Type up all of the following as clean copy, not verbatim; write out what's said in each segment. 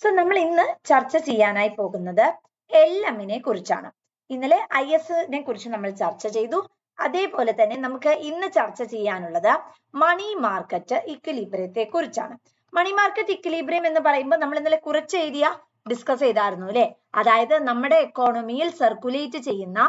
So നമ്മൾ ഇന്ന് ചർച്ച ചെയ്യാനായി പോകുന്നത് LMനെ കുറിച്ചാണ്. ഇന്നലെ ISനെ കുറിച്ച് നമ്മൾ ചർച്ച ചെയ്തു. അതേപോലെ തന്നെ നമുക്ക് ഇന്ന് ചർച്ച ചെയ്യാനുള്ളത് മണി മാർക്കറ്റ് ഇക്വിലിബ്രിയത്തെ കുറിച്ചാണ്. മണി മാർക്കറ്റ് ഇക്വിലിബ്രിയം എന്ന് പറയുമ്പോൾ നമ്മൾ ഇന്നലെ കുറച്ച് ഏരിയ ഡിസ്കസ് ചെയ്തായിരുന്നു അല്ലെ. അതായത് നമ്മുടെ എക്കോണമിയിൽ സർക്കുലേറ്റ് ചെയ്യുന്ന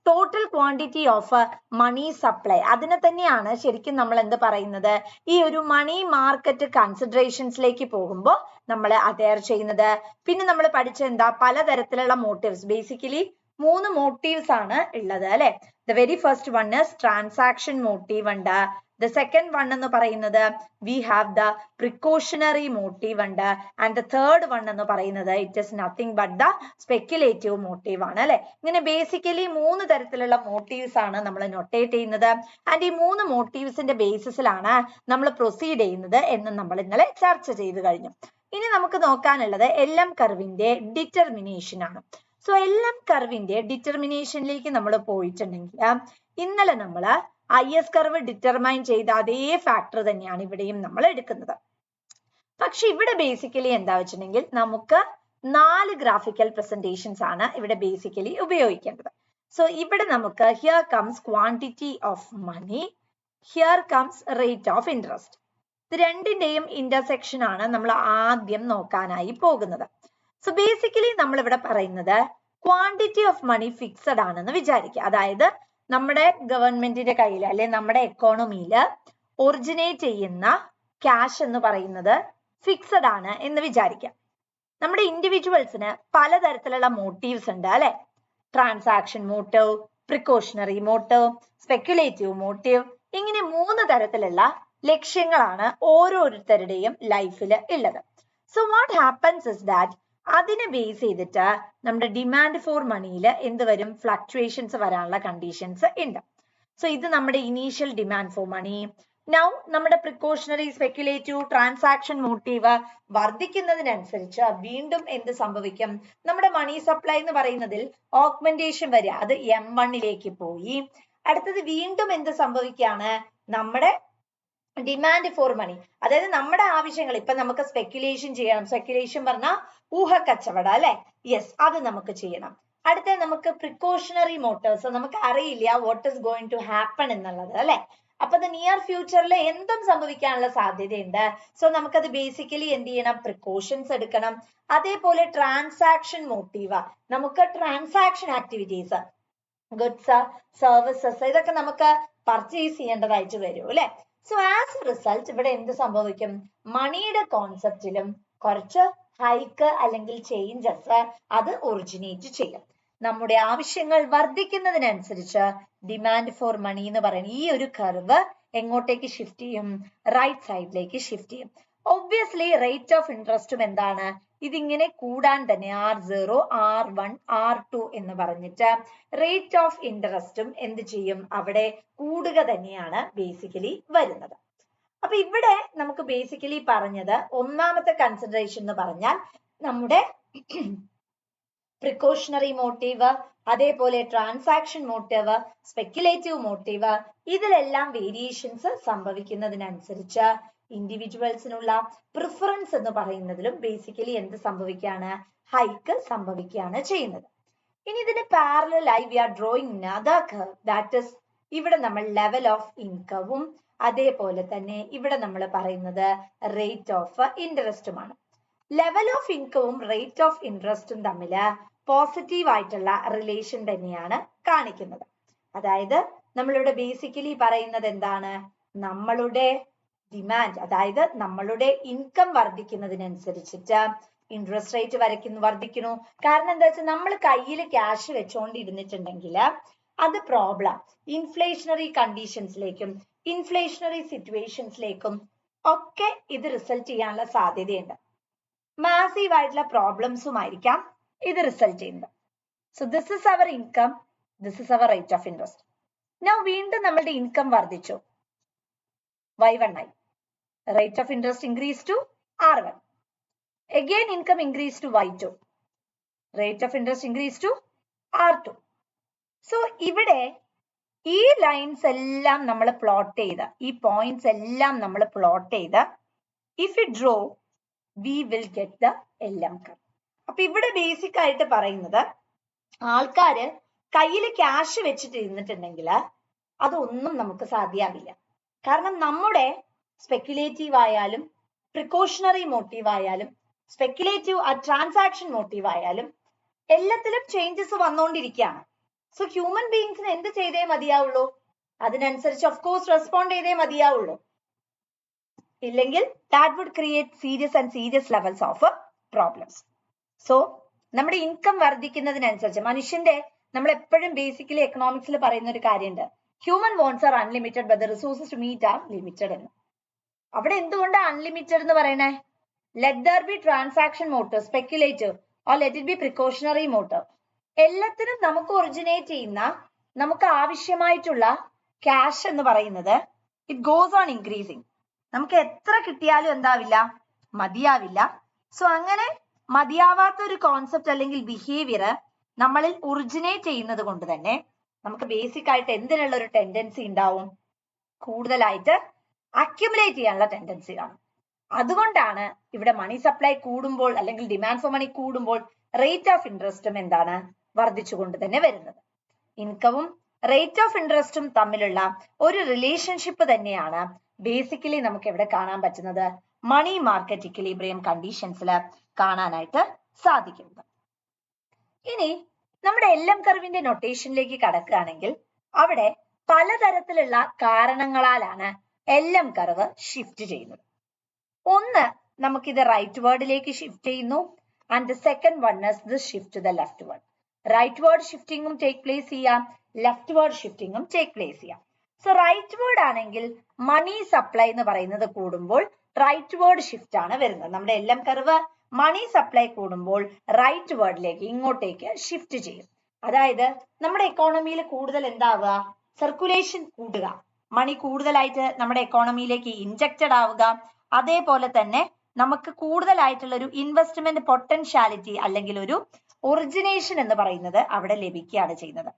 total quantity of money supply, അതിനെ തന്നെയാണ് ശരിക്കും നമ്മൾ എന്ത് പറയുന്നത്, ഈ ഒരു മണി മാർക്കറ്റ് കൺസിഡറേഷൻസിലേക്ക് പോകുമ്പോൾ നമ്മൾ അറ്റയർ ചെയ്യുന്നത്. പിന്നെ നമ്മൾ പഠിച്ച എന്താ, പലതരത്തിലുള്ള മോട്ടീവ്സ്, ബേസിക്കലി 3 മോട്ടീവ്സ് ആണ് ഉള്ളത് അല്ലെ. The very first one is transaction motive ഉണ്ട്. ദ സെക്കൻഡ് വൺ എന്ന് പറയുന്നത് we have the precautionary motive ഉണ്ട്. ആൻഡ് ദ തേർഡ് വൺ എന്ന് പറയുന്നത് it is nothing but the speculative motive ആണ് അല്ലെ. ഇങ്ങനെ ബേസിക്കലി 3 തരത്തിലുള്ള മോട്ടീവ്സ് ആണ് നമ്മൾ നൊട്ടേറ്റ് ചെയ്യുന്നത്. ആൻഡ് ഈ 3 മോട്ടീവ്സിന്റെ ബേസിസിലാണ് നമ്മൾ പ്രൊസീഡ് ചെയ്യുന്നത് എന്ന് നമ്മൾ ഇന്നലെ ചർച്ച ചെയ്തു കഴിഞ്ഞു. ഇനി നമുക്ക് നോക്കാനുള്ളത് LM കർവിന്റെ ഡിറ്റർമിനേഷൻ ആണ്. സോ LM കർവിന്റെ ഡിറ്റർമിനേഷനിലേക്ക് നമ്മൾ പോയിട്ടുണ്ടെങ്കിൽ ഇന്നലെ നമ്മൾ IS കർവ് ഡിറ്റർമൈൻ ചെയ്ത അതേ ഫാക്ടർ തന്നെയാണ് ഇവിടെയും നമ്മൾ എടുക്കുന്നത്. പക്ഷെ ഇവിടെ ബേസിക്കലി എന്താ വെച്ചിട്ടുണ്ടെങ്കിൽ നമുക്ക് 4 ഗ്രാഫിക്കൽ പ്രസന്റേഷൻസ് ആണ് ഇവിടെ ബേസിക്കലി ഉപയോഗിക്കേണ്ടത്. സോ ഇവിടെ നമുക്ക് here comes quantity of money, here comes rate of interest. ഇത് രണ്ടിന്റെയും ഇന്റർസെക്ഷൻ ആണ് നമ്മൾ ആദ്യം നോക്കാനായി പോകുന്നത്. സോ ബേസിക്കലി നമ്മൾ ഇവിടെ പറയുന്നത് ക്വാണ്ടിറ്റി ഓഫ് മണി ഫിക്സഡ് ആണെന്ന് വിചാരിക്കുക. അതായത് നമ്മുടെ ഗവൺമെന്റിന്റെ കയ്യിൽ അല്ലെ നമ്മുടെ എക്കോണമിയിൽ ഒറിജിനേറ്റ് ചെയ്യുന്ന ക്യാഷ് എന്ന് പറയുന്നത് ഫിക്സഡ് ആണ് എന്ന് വിചാരിക്കാം. നമ്മുടെ ഇൻഡിവിജ്വൽസിന് പലതരത്തിലുള്ള മോട്ടീവ്സ് ഉണ്ട് അല്ലെ. Transaction motive, precautionary motive, speculative motive, ഇങ്ങനെ 3 തരത്തിലുള്ള ലക്ഷ്യങ്ങളാണ് ഓരോരുത്തരുടെയും ലൈഫിൽ ഉള്ളത്. So what happens is that അതിനെ ബേസ് ചെയ്തിട്ട് നമ്മുടെ ഡിമാൻഡ് ഫോർ മണിയിൽ എന്ത് വരും, ഫ്ലക്ച്വേഷൻസ് വരാനുള്ള കണ്ടീഷൻസ് ഉണ്ട്. സോ ഇത് നമ്മുടെ initial demand for money. Now നമ്മുടെ പ്രിക്കോഷണറി, സ്പെക്യുലേറ്റീവ്, ട്രാൻസാക്ഷൻ മോട്ടീവ് വർദ്ധിക്കുന്നതിനനുസരിച്ച് വീണ്ടും എന്ത് സംഭവിക്കും, നമ്മുടെ മണി സപ്ലൈ എന്ന് പറയുന്നതിൽ ഓഗ്മെന്റേഷൻ വരിക, അത് M1ലേക്ക് പോയി. അടുത്തത് വീണ്ടും എന്ത് സംഭവിക്കുകയാണ്, നമ്മുടെ ഡിമാൻഡ് ഫോർ മണി, അതായത് നമ്മുടെ ആവശ്യങ്ങൾ, ഇപ്പൊ നമുക്ക് സ്പെക്യുലേഷൻ ചെയ്യണം. സ്പെക്യുലേഷൻ പറഞ്ഞാൽ ഊഹക്കച്ചവടം അല്ലെ. യെസ്, അത് നമുക്ക് ചെയ്യണം. അടുത്ത നമുക്ക് പ്രിക്കോഷണറി മോട്ടേഴ്സ്, നമുക്ക് അറിയില്ല what is going to happen എന്നുള്ളത് അല്ലെ. അപ്പൊ നിയർ ഫ്യൂച്ചറിൽ എന്തും സംഭവിക്കാനുള്ള സാധ്യതയുണ്ട്. സോ നമുക്കത് ബേസിക്കലി എന്ത് ചെയ്യണം, പ്രിക്കോഷൻസ് എടുക്കണം. അതേപോലെ ട്രാൻസാക്ഷൻ മോട്ടീവ്, നമുക്ക് ട്രാൻസാക്ഷൻ ആക്ടിവിറ്റീസ്, ഗുഡ്സ്, സർവീസസ്, ഇതൊക്കെ നമുക്ക് പർച്ചേസ് ചെയ്യേണ്ടതായിട്ട് വരും അല്ലെ. സോ ആസ് എ റിസൾട്ട് ഇവിടെ എന്ത് സംഭവിക്കും, മണിയുടെ കോൺസെപ്റ്റിലും കുറച്ച് ഹൈക്ക് അല്ലെങ്കിൽ ചേഞ്ചസ് അത് ഒറിജിനേറ്റ് ചെയ്യും. നമ്മുടെ ആവശ്യങ്ങൾ വർദ്ധിക്കുന്നതിനനുസരിച്ച് ഡിമാൻഡ് ഫോർ മണി എന്ന് പറയുന്ന ഈ ഒരു കർവ് എങ്ങോട്ടേക്ക് ഷിഫ്റ്റ് ചെയ്യും, റൈറ്റ് സൈഡിലേക്ക് ഷിഫ്റ്റ് ചെയ്യും. ഒബ്വിയസ്ലി റേറ്റ് ഓഫ് ഇൻട്രസ്റ്റും എന്താണ്, ഇതിങ്ങനെ കൂടാൻ തന്നെ R0, R1, R2 എന്ന് പറഞ്ഞിട്ട് റേറ്റ് ഓഫ് ഇൻട്രസ്റ്റും എന്ത് ചെയ്യും, അവിടെ കൂടുക തന്നെയാണ് ബേസിക്കലി വരുന്നത്. അപ്പൊ ഇവിടെ നമുക്ക് ബേസിക്കലി പറഞ്ഞത് ഒന്നാമത്തെ കൺസിഡറേഷൻ എന്ന് പറഞ്ഞാൽ നമ്മുടെ പ്രിക്കോഷണറി മോട്ടീവ്, അതേപോലെ ട്രാൻസാക്ഷൻ മോട്ടീവ്, സ്പെക്യുലേറ്റീവ് മോട്ടീവ്, ഇതിലെല്ലാം വേരിയേഷൻസ് സംഭവിക്കുന്നതിനനുസരിച്ച് ഇൻഡിവിജ്വൽസിനുള്ള പ്രിഫറൻസ് എന്ന് പറയുന്നതിലും ബേസിക്കലി എന്ത് സംഭവിക്കുകയാണ്, ഹൈക്ക് സംഭവിക്കുകയാണ് ചെയ്യുന്നത്. ഇനി ഇതിന് പാരലലായി we are drawing another curve, that is ഇവിടെ നമ്മൾ ലെവൽ ഓഫ് ഇൻകവും അതേപോലെ തന്നെ ഇവിടെ നമ്മൾ പറയുന്നത് റേറ്റ് ഓഫ് ഇൻട്രസ്റ്റുമാണ്. ലെവൽ ഓഫ് ഇൻകവും റേറ്റ് ഓഫ് ഇൻട്രസ്റ്റും തമ്മിൽ പോസിറ്റീവ് ആയിട്ടുള്ള റിലേഷൻ തന്നെയാണ് കാണിക്കുന്നത്. അതായത് നമ്മളിവിടെ ബേസിക്കലി പറയുന്നത് എന്താണ്, നമ്മളുടെ ഡിമാൻഡ്, അതായത് നമ്മളുടെ ഇൻകം വർദ്ധിക്കുന്നതിനനുസരിച്ചിട്ട് ഇൻട്രസ്റ്റ് റേറ്റ് വർദ്ധിക്കുന്നു. കാരണം എന്താ വെച്ചാൽ നമ്മൾ കയ്യിൽ ക്യാഷ് വെച്ചോണ്ടിരുന്നിട്ടുണ്ടെങ്കിൽ അത് പ്രോബ്ലം, ഇൻഫ്ലേഷണറി കണ്ടീഷൻസിലേക്കും ഇൻഫ്ലേഷണറി സിറ്റുവേഷൻസിലേക്കും ഒക്കെ ഇത് റിസൾട്ട് ചെയ്യാനുള്ള സാധ്യതയുണ്ട്. മാസീവ് ആയിട്ടുള്ള പ്രോബ്ലംസുമായിരിക്കാം ഇത് റിസൾട്ട് ചെയ്യുന്നത്. So this is our income, this is our rate of interest. Now വീണ്ടും നമ്മളുടെ ഇൻകം വർദ്ധിച്ചു, Y1 ആയി. Rate of interest increase to R1. Again income increase to Y2. Rate of interest increase to R2. So ഇവിടെ ഈ lines എല്ലാം നമ്മൾ plot ചെയ്ത്, ഈ പോയിന്റ്സ് എല്ലാം നമ്മൾ പ്ലോട്ട് ചെയ്ത്, if we draw we will get the LM curve. അപ്പൊ ഇവിടെ ബേസിക് ആയിട്ട് പറയുന്നത് ആൾക്കാര് കയ്യിൽ ക്യാഷ് വെച്ചിട്ട് ഇരുന്നിട്ടുണ്ടെങ്കിൽ അതൊന്നും നമുക്ക് സാധ്യമാവില്ല. കാരണം നമ്മുടെ സ്പെക്യുലേറ്റീവ് ആയാലും പ്രിക്കോഷണറി മോട്ടീവ് ആയാലും സ്പെക്യുലേറ്റീവ് ട്രാൻസാക്ഷൻ മോട്ടീവ് ആയാലും എല്ലാത്തിലും ചേഞ്ചസ് വന്നുകൊണ്ടിരിക്കുകയാണ്. സോ ഹ്യൂമൻ ബീയിങ്സിന് എന്ത് ചെയ്തേ മതിയാവുള്ളൂ? അതിനനുസരിച്ച് ഓഫ് കോഴ്സ് റെസ്പോണ്ട് ചെയ്തേ മതിയാവുള്ളൂ. ഇല്ലെങ്കിൽ that would create serious levels of problems. So നമ്മുടെ ഇൻകം വർദ്ധിക്കുന്നതിനനുസരിച്ച് മനുഷ്യന്റെ നമ്മൾ എപ്പോഴും ബേസിക്കലി എക്കണോമിക്സിൽ പറയുന്ന ഒരു കാര്യമുണ്ട്, human wants are unlimited but the resources to meet are limited എന്ന്. അവിടെ എന്തുകൊണ്ടാണ് അൺലിമിറ്റഡ് എന്ന് പറയണേ? Let there be transaction motive, speculative or let it be precautionary motive, എല്ലാത്തിനും നമുക്ക് ഒറിജിനേറ്റ് ചെയ്യുന്ന നമുക്ക് ആവശ്യമായിട്ടുള്ള ക്യാഷ് എന്ന് പറയുന്നത് ഇറ്റ് ഗോസ് ഓൺ ഇൻക്രീസിങ്. നമുക്ക് എത്ര കിട്ടിയാലും എന്താവില്ല, മതിയാവില്ല. സോ അങ്ങനെ മതിയാവാത്ത ഒരു കോൺസെപ്റ്റ് അല്ലെങ്കിൽ ബിഹേവിയർ നമ്മളിൽ ഒറിജിനേറ്റ് ചെയ്യുന്നത് കൊണ്ട് തന്നെ നമുക്ക് ബേസിക് ആയിട്ട് എന്തിനുള്ള ഒരു ടെൻഡൻസി ഉണ്ടാവും? കൂടുതലായിട്ട് അക്യുമുലേറ്റ് ചെയ്യാനുള്ള ടെൻഡൻസി കാണും. അതുകൊണ്ടാണ് ഇവിടെ മണി സപ്ലൈ കൂടുമ്പോൾ അല്ലെങ്കിൽ ഡിമാൻഡ് ഫോർ മണി കൂടുമ്പോൾ റേറ്റ് ഓഫ് ഇൻട്രസ്റ്റും എന്താണ്, വർദ്ധിച്ചുകൊണ്ട് തന്നെ വരുന്നത്. ഇൻകവും റേറ്റ് ഓഫ് ഇൻട്രസ്റ്റും തമ്മിലുള്ള ഒരു റിലേഷൻഷിപ്പ് തന്നെയാണ് ബേസിക്കലി നമുക്ക് ഇവിടെ കാണാൻ പറ്റുന്നത് മണി മാർക്കറ്റ് ഇക്വിലിബ്രിയം കണ്ടീഷൻസിൽ കാണാനായിട്ട് സാധിക്കുന്നത്. ഇനി നമ്മുടെ LM കർവിന്റെ നൊട്ടേഷനിലേക്ക് കടക്കുകയാണെങ്കിൽ അവിടെ പലതരത്തിലുള്ള കാരണങ്ങളാലാണ് LM കർവ് ഷിഫ്റ്റ് ചെയ്യുന്നത്. ഒന്ന്, നമുക്കിത് റൈറ്റ് വേർഡിലേക്ക് ഷിഫ്റ്റ് ചെയ്യുന്നു. And the second one is this shift to the left ward. Right ward ഷിഫ്റ്റിംഗും ടേക്ക് പ്ലേസ് ചെയ്യാം, ലെഫ്റ്റ് വേർഡ് ഷിഫ്റ്റിംഗും ടേക്ക് പ്ലേസ് ചെയ്യാം. സോ റൈറ്റ് വേർഡ് ആണെങ്കിൽ മണി സപ്ലൈ എന്ന് പറയുന്നത് കൂടുമ്പോൾ റൈറ്റ് വേർഡ് ഷിഫ്റ്റ് ആണ് വരുന്നത്. നമ്മുടെ LM കർവ് മണി സപ്ലൈ കൂടുമ്പോൾ റൈറ്റ് വേർഡിലേക്ക് ഇങ്ങോട്ടേക്ക് ഷിഫ്റ്റ് ചെയ്യും. അതായത് നമ്മുടെ എക്കോണമിയിൽ കൂടുതൽ എന്താവുക, സർക്കുലേഷൻ കൂടുക, മണി കൂടുതലായിട്ട് നമ്മുടെ എക്കോണമിയിലേക്ക് ഇൻജക്റ്റഡ് ആവുക. അതേപോലെ തന്നെ നമുക്ക് കൂടുതലായിട്ടുള്ള ഒരു ഇൻവെസ്റ്റ്മെന്റ് പൊട്ടൻഷ്യാലിറ്റി അല്ലെങ്കിൽ ഒരു ഒറിജിനേഷൻ എന്ന് പറയുന്നത് അവിടെ ലഭിക്കുകയാണ് ചെയ്യുന്നത്.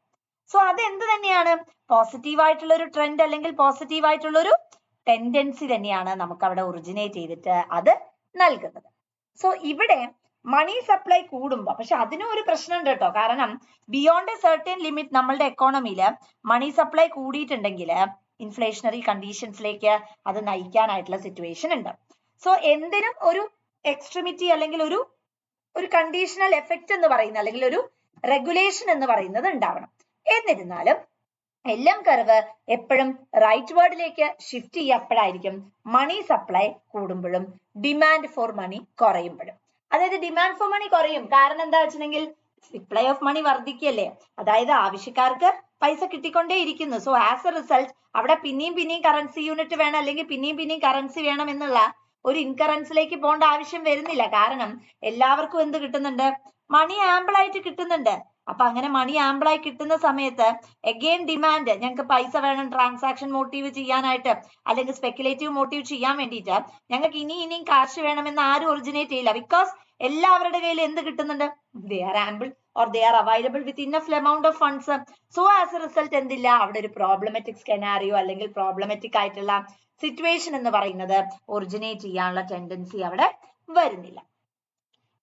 സോ അത് എന്ത് തന്നെയാണ്, പോസിറ്റീവ് ആയിട്ടുള്ള ഒരു ട്രെൻഡ് അല്ലെങ്കിൽ പോസിറ്റീവ് ആയിട്ടുള്ള ഒരു ടെൻഡൻസി തന്നെയാണ് നമുക്ക് അവിടെ ഒറിജിനേറ്റ് ചെയ്തിട്ട് അത് നൽകുന്നത്. സോ ഇവിടെ മണി സപ്ലൈ കൂടുമ്പോൾ, പക്ഷെ അതിനും ഒരു പ്രശ്നമുണ്ട് കേട്ടോ. കാരണം ബിയോണ്ട് എ സർട്ടൻ ലിമിറ്റ് നമ്മളുടെ എക്കോണമിയിൽ മണി സപ്ലൈ കൂടിയിട്ടുണ്ടെങ്കിൽ ഇൻഫ്ലേഷണറി കണ്ടീഷൻസിലേക്ക് അത് നയിക്കാനായിട്ടുള്ള സിറ്റുവേഷൻ ഉണ്ട്. സോ എന്തിനും ഒരു എക്സ്ട്രീമിറ്റി അല്ലെങ്കിൽ ഒരു കണ്ടീഷണൽ എഫക്റ്റ് എന്ന് പറയുന്ന അല്ലെങ്കിൽ ഒരു റെഗുലേഷൻ എന്ന് പറയുന്നത് ഉണ്ടാവണം. എന്നിരുന്നാലും LM കർവ് എപ്പോഴും റൈറ്റ് വേർഡിലേക്ക് ഷിഫ്റ്റ് ചെയ്യപ്പോഴായിരിക്കും മണി സപ്ലൈ കൂടുമ്പോഴും ഡിമാൻഡ് ഫോർ മണി കുറയുമ്പോഴും. അതായത് ഡിമാൻഡ് ഫോർ മണി കുറയും, കാരണം എന്താ വെച്ചിട്ടുണ്ടെങ്കിൽ സപ്ലൈ ഓഫ് മണി വർദ്ധിക്കല്ലേ, അതായത് ആവശ്യക്കാർക്ക് പൈസ കിട്ടിക്കൊണ്ടേ ഇരിക്കുന്നു. സോ ആസ് എ റിസൾട്ട് അവിടെ പിന്നെയും കറൻസി യൂണിറ്റ് വേണം അല്ലെങ്കിൽ പിന്നെയും കറൻസി വേണം എന്നുള്ള ഒരു ഇൻകറൻസിലേക്ക് പോകേണ്ട ആവശ്യം വരുന്നില്ല. കാരണം എല്ലാവർക്കും എന്ത് കിട്ടുന്നുണ്ട്, മണി ആമ്പിൾ ആയിട്ട് കിട്ടുന്നുണ്ട്. അപ്പൊ അങ്ങനെ മണി ആമ്പിൾ ആയി കിട്ടുന്ന സമയത്ത് അഗെയിൻ ഡിമാൻഡ്, ഞങ്ങൾക്ക് പൈസ വേണം ട്രാൻസാക്ഷൻ മോട്ടീവ് ചെയ്യാനായിട്ട് അല്ലെങ്കിൽ സ്പെക്യുലേറ്റീവ് മോട്ടീവ് ചെയ്യാൻ വേണ്ടിയിട്ട് ഞങ്ങൾക്ക് ഇനിയും കാശ് വേണമെന്ന് ആരും ഒറിജിനേറ്റ് ചെയ്യില്ല. ബിക്കോസ് എല്ലാവരുടെ കയ്യിൽ എന്ത് കിട്ടുന്നുണ്ട്, they are ample or they are available with enough amount of funds. So as a result എന്തില്ല, അവിടെ ഒരു പ്രോബ്ലമാറ്റിക് സ്കെനാരിയോ അല്ലെങ്കിൽ പ്രോബ്ലമാറ്റിക് ആയിട്ടുള്ള സിറ്റുവേഷൻ എന്ന് പറയുന്നത് ഒറിജിനേറ്റ് ചെയ്യാനുള്ള ടെൻഡൻസി അവിടെ വരുന്നില്ല.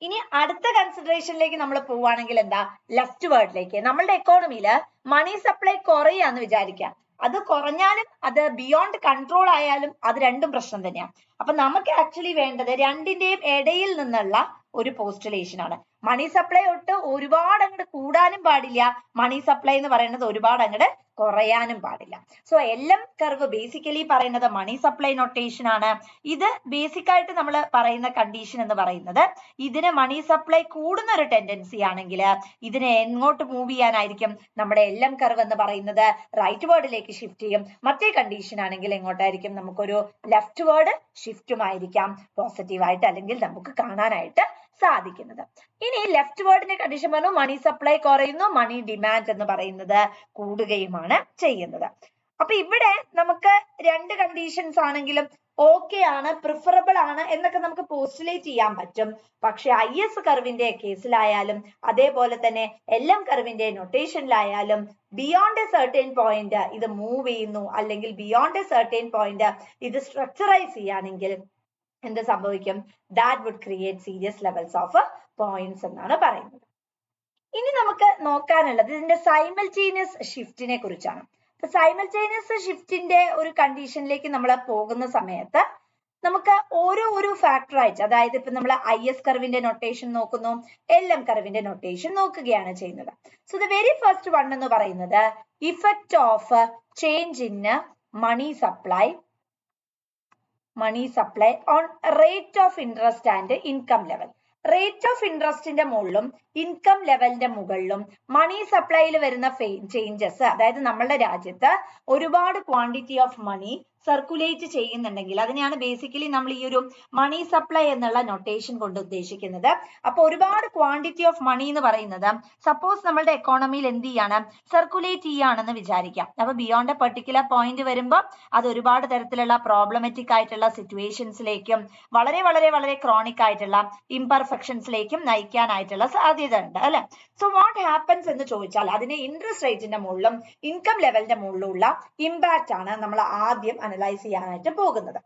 ഇനി അടുത്ത കൺസിഡറേഷനിലേക്ക് നമ്മൾ പോവുകയാണെങ്കിൽ എന്താ, ലെഫ്റ്റ് വേർഡിലേക്ക്. നമ്മളുടെ എക്കോണമിയിൽ മണി സപ്ലൈ കുറയാന്ന് വിചാരിക്കാം, അത് കുറഞ്ഞാലും അത് ബിയോണ്ട് കൺട്രോൾ ആയാലും അത് രണ്ടും പ്രശ്നം തന്നെയാണ്. അപ്പൊ നമുക്ക് ആക്ച്വലി വേണ്ടത് രണ്ടിന്റെയും ഇടയിൽ നിന്നുള്ള ഒരു പോസ്റ്റുലേഷൻ ആണ്. മണി സപ്ലൈ ഒട്ട് ഒരുപാട് അങ്ങോട്ട് കൂടാനും പാടില്ല, മണി സപ്ലൈ എന്ന് പറയുന്നത് ഒരുപാട് അങ്ങോട്ട് കുറയാനും പാടില്ല. സോ LM കർവ് ബേസിക്കലി പറയുന്നത് മണി സപ്ലൈ നൊട്ടേഷൻ ആണ്. ഇത് ബേസിക് ആയിട്ട് നമ്മൾ പറയുന്ന കണ്ടീഷൻ എന്ന് പറയുന്നത് ഇതിന് മണി സപ്ലൈ കൂടുന്ന ഒരു ടെൻഡൻസി ആണെങ്കിൽ ഇതിനെ എങ്ങോട്ട് മൂവ് ചെയ്യാനായിരിക്കും, നമ്മുടെ LM കർവ് എന്ന് പറയുന്നത് റൈറ്റ് വേർഡിലേക്ക് ഷിഫ്റ്റ് ചെയ്യും. മറ്റേ കണ്ടീഷൻ ആണെങ്കിൽ എങ്ങോട്ടായിരിക്കും, നമുക്കൊരു ലെഫ്റ്റ് വേർഡ് ഷിഫ്റ്റുമായിരിക്കാം പോസിറ്റീവായിട്ട് അല്ലെങ്കിൽ നമുക്ക് കാണാനായിട്ട് സാധിക്കുന്നത്. ഇനി ലെഫ്റ്റ് വേർഡിന്റെ കണ്ടീഷൻ പറഞ്ഞു, മണി സപ്ലൈ കുറയുന്നു, മണി ഡിമാൻഡ് എന്ന് പറയുന്നത് കൂടുകയുമാണ് ചെയ്യുന്നത്. അപ്പൊ ഇവിടെ നമുക്ക് രണ്ട് കണ്ടീഷൻസ് ആണെങ്കിലും ഓക്കെ ആണ്, പ്രിഫറബിൾ ആണ് എന്നൊക്കെ നമുക്ക് പോസ്റ്റുലേറ്റ് ചെയ്യാൻ പറ്റും. പക്ഷെ IS കർവിന്റെ കേസിലായാലും അതേപോലെ തന്നെ LM കർവിന്റെ നൊട്ടേഷനിലായാലും ബിയോണ്ട് എ സർട്ടൻ പോയിന്റ് ഇത് മൂവ് ചെയ്യുന്നു അല്ലെങ്കിൽ ബിയോണ്ട് എ സർട്ടൻ പോയിന്റ് ഇത് സ്ട്രക്ചറൈസ് ചെയ്യുകയാണെങ്കിൽ എന്ത് സംഭവിക്കും? That would create serious levels of points എന്നാണ് പറയുന്നത്. ഇനി നമുക്ക് നോക്കാനുള്ളത് ഇതിന്റെ സൈമൾട്ടേനിയസ് ഷിഫ്റ്റിനെ കുറിച്ചാണ്. സൈമൾട്ടേനിയസ് ഷിഫ്റ്റിന്റെ ഒരു കണ്ടീഷനിലേക്ക് നമ്മൾ പോകുന്ന സമയത്ത് നമുക്ക് ഓരോ ഫാക്ടർ ആയിട്ട്, അതായത് ഇപ്പൊ നമ്മൾ IS കർവിന്റെ നൊട്ടേഷൻ നോക്കുന്നു, LM കർവിന്റെ നൊട്ടേഷൻ നോക്കുകയാണ് ചെയ്യുന്നത്. So the very first one എന്ന് പറയുന്നത് effect of change in money supply on rate of interest and income level. Rate of ഇൻട്രസ്റ്റിന്റെ മുകളിലും ഇൻകം ലെവലിന്റെ മുകളിലും മണി സപ്ലൈയിൽ വരുന്ന ചേഞ്ചസ്, അതായത് നമ്മളുടെ രാജ്യത്ത് ഒരുപാട് ക്വാണ്ടിറ്റി ഓഫ് മണി സർക്കുലേറ്റ് ചെയ്യുന്നുണ്ടെങ്കിൽ അതിനെയാണ് ബേസിക്കലി നമ്മൾ ഈ ഒരു മണി സപ്ലൈ എന്നുള്ള നൊട്ടേഷൻ കൊണ്ട് ഉദ്ദേശിക്കുന്നത്. അപ്പൊ ഒരുപാട് ക്വാണ്ടിറ്റി ഓഫ് മണി എന്ന് പറയുന്നത് സപ്പോസ് നമ്മളുടെ എക്കോണമിയിൽ എന്ത് ചെയ്യാണ്, സർക്കുലേറ്റ് ചെയ്യാണെന്ന് വിചാരിക്കാം. അപ്പൊ ബിയോണ്ട് എ പെർട്ടിക്കുലർ പോയിന്റ് വരുമ്പോൾ അത് ഒരുപാട് തരത്തിലുള്ള പ്രോബ്ലമാറ്റിക് ആയിട്ടുള്ള സിറ്റുവേഷൻസിലേക്കും വളരെ വളരെ വളരെ ക്രോണിക് ആയിട്ടുള്ള ഇംപെർഫെക്ഷൻസിലേക്കും നയിക്കാനായിട്ടുള്ള സാധ്യത ഉണ്ട് അല്ലെ. സോ വാട്ട് ഹാപ്പൻസ് എന്ന് ചോദിച്ചാൽ അതിന് ഇൻട്രസ്റ്റ് റേറ്റിന്റെ മുകളിലും ഇൻകം ലെവലിന്റെ മുകളിലുള്ള ഇമ്പാക്റ്റ് ആണ് നമ്മൾ ആദ്യം അനലൈസ് ചെയ്യാനായിട്ട് പോകുന്നത്.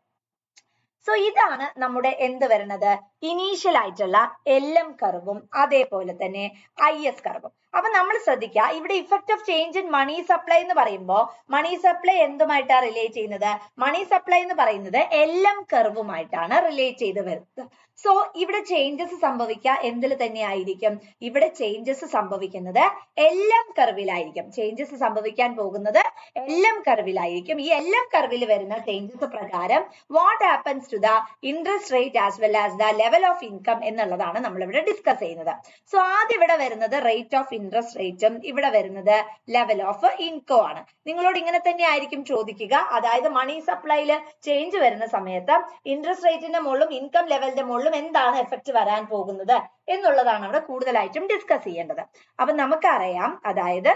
സോ ഇതാണ് നമ്മുടെ എന്ത് വരുന്നത്, ഇനീഷ്യൽ ആയിട്ടുള്ള LM കർവും അതേപോലെ തന്നെ IS കർവും. അപ്പൊ നമ്മൾ ശ്രദ്ധിക്കുക, ഇവിടെ effect of change in money supply എന്ന് പറയുമ്പോൾ മണി സപ്ലൈ എന്തുമായിട്ടാണ് റിലേറ്റ് ചെയ്യുന്നത്? മണി സപ്ലൈ എന്ന് പറയുന്നത് LM കർവുമായിട്ടാണ് റിലേറ്റ് ചെയ്ത് വരുന്നത്. സോ ഇവിടെ ചേഞ്ചസ് സംഭവിക്കുക എന്തിൽ തന്നെ ആയിരിക്കും? ഇവിടെ ചേഞ്ചസ് സംഭവിക്കുന്നത് LM കർവിലായിരിക്കും. ചേഞ്ചസ് സംഭവിക്കാൻ പോകുന്നത് LM കർവിലായിരിക്കും. ഈ LM കർവിൽ വരുന്ന ചേഞ്ചസ് പ്രകാരം what happens to the interest rate as well as the level of income എന്നുള്ളതാണ് നമ്മൾ ഇവിടെ ഡിസ്കസ് ചെയ്യുന്നത്. സോ ആദ്യം ഇവിടെ വരുന്നത് റേറ്റ് ഓഫ് ഇൻട്രസ്റ്റ് റേറ്റും ഇവിടെ വരുന്നത് ലെവൽ ഓഫ് ഇൻകം ആണ്. നിങ്ങളോട് ഇങ്ങനെ തന്നെ ആയിരിക്കും ചോദിക്കുക, അതായത് മണി സപ്ലൈയിൽ ചേഞ്ച് വരുന്ന സമയത്ത് ഇൻട്രസ്റ്റ് റേറ്റിന്റെ മുകളിലും ഇൻകം ലെവലിന്റെ മുകളിലും എന്താണ് എഫക്ട് വരാൻ പോകുന്നത് എന്നുള്ളതാണ് അവിടെ കൂടുതലായിട്ടും ഡിസ്കസ് ചെയ്യേണ്ടത്. അപ്പൊ നമുക്കറിയാം, അതായത്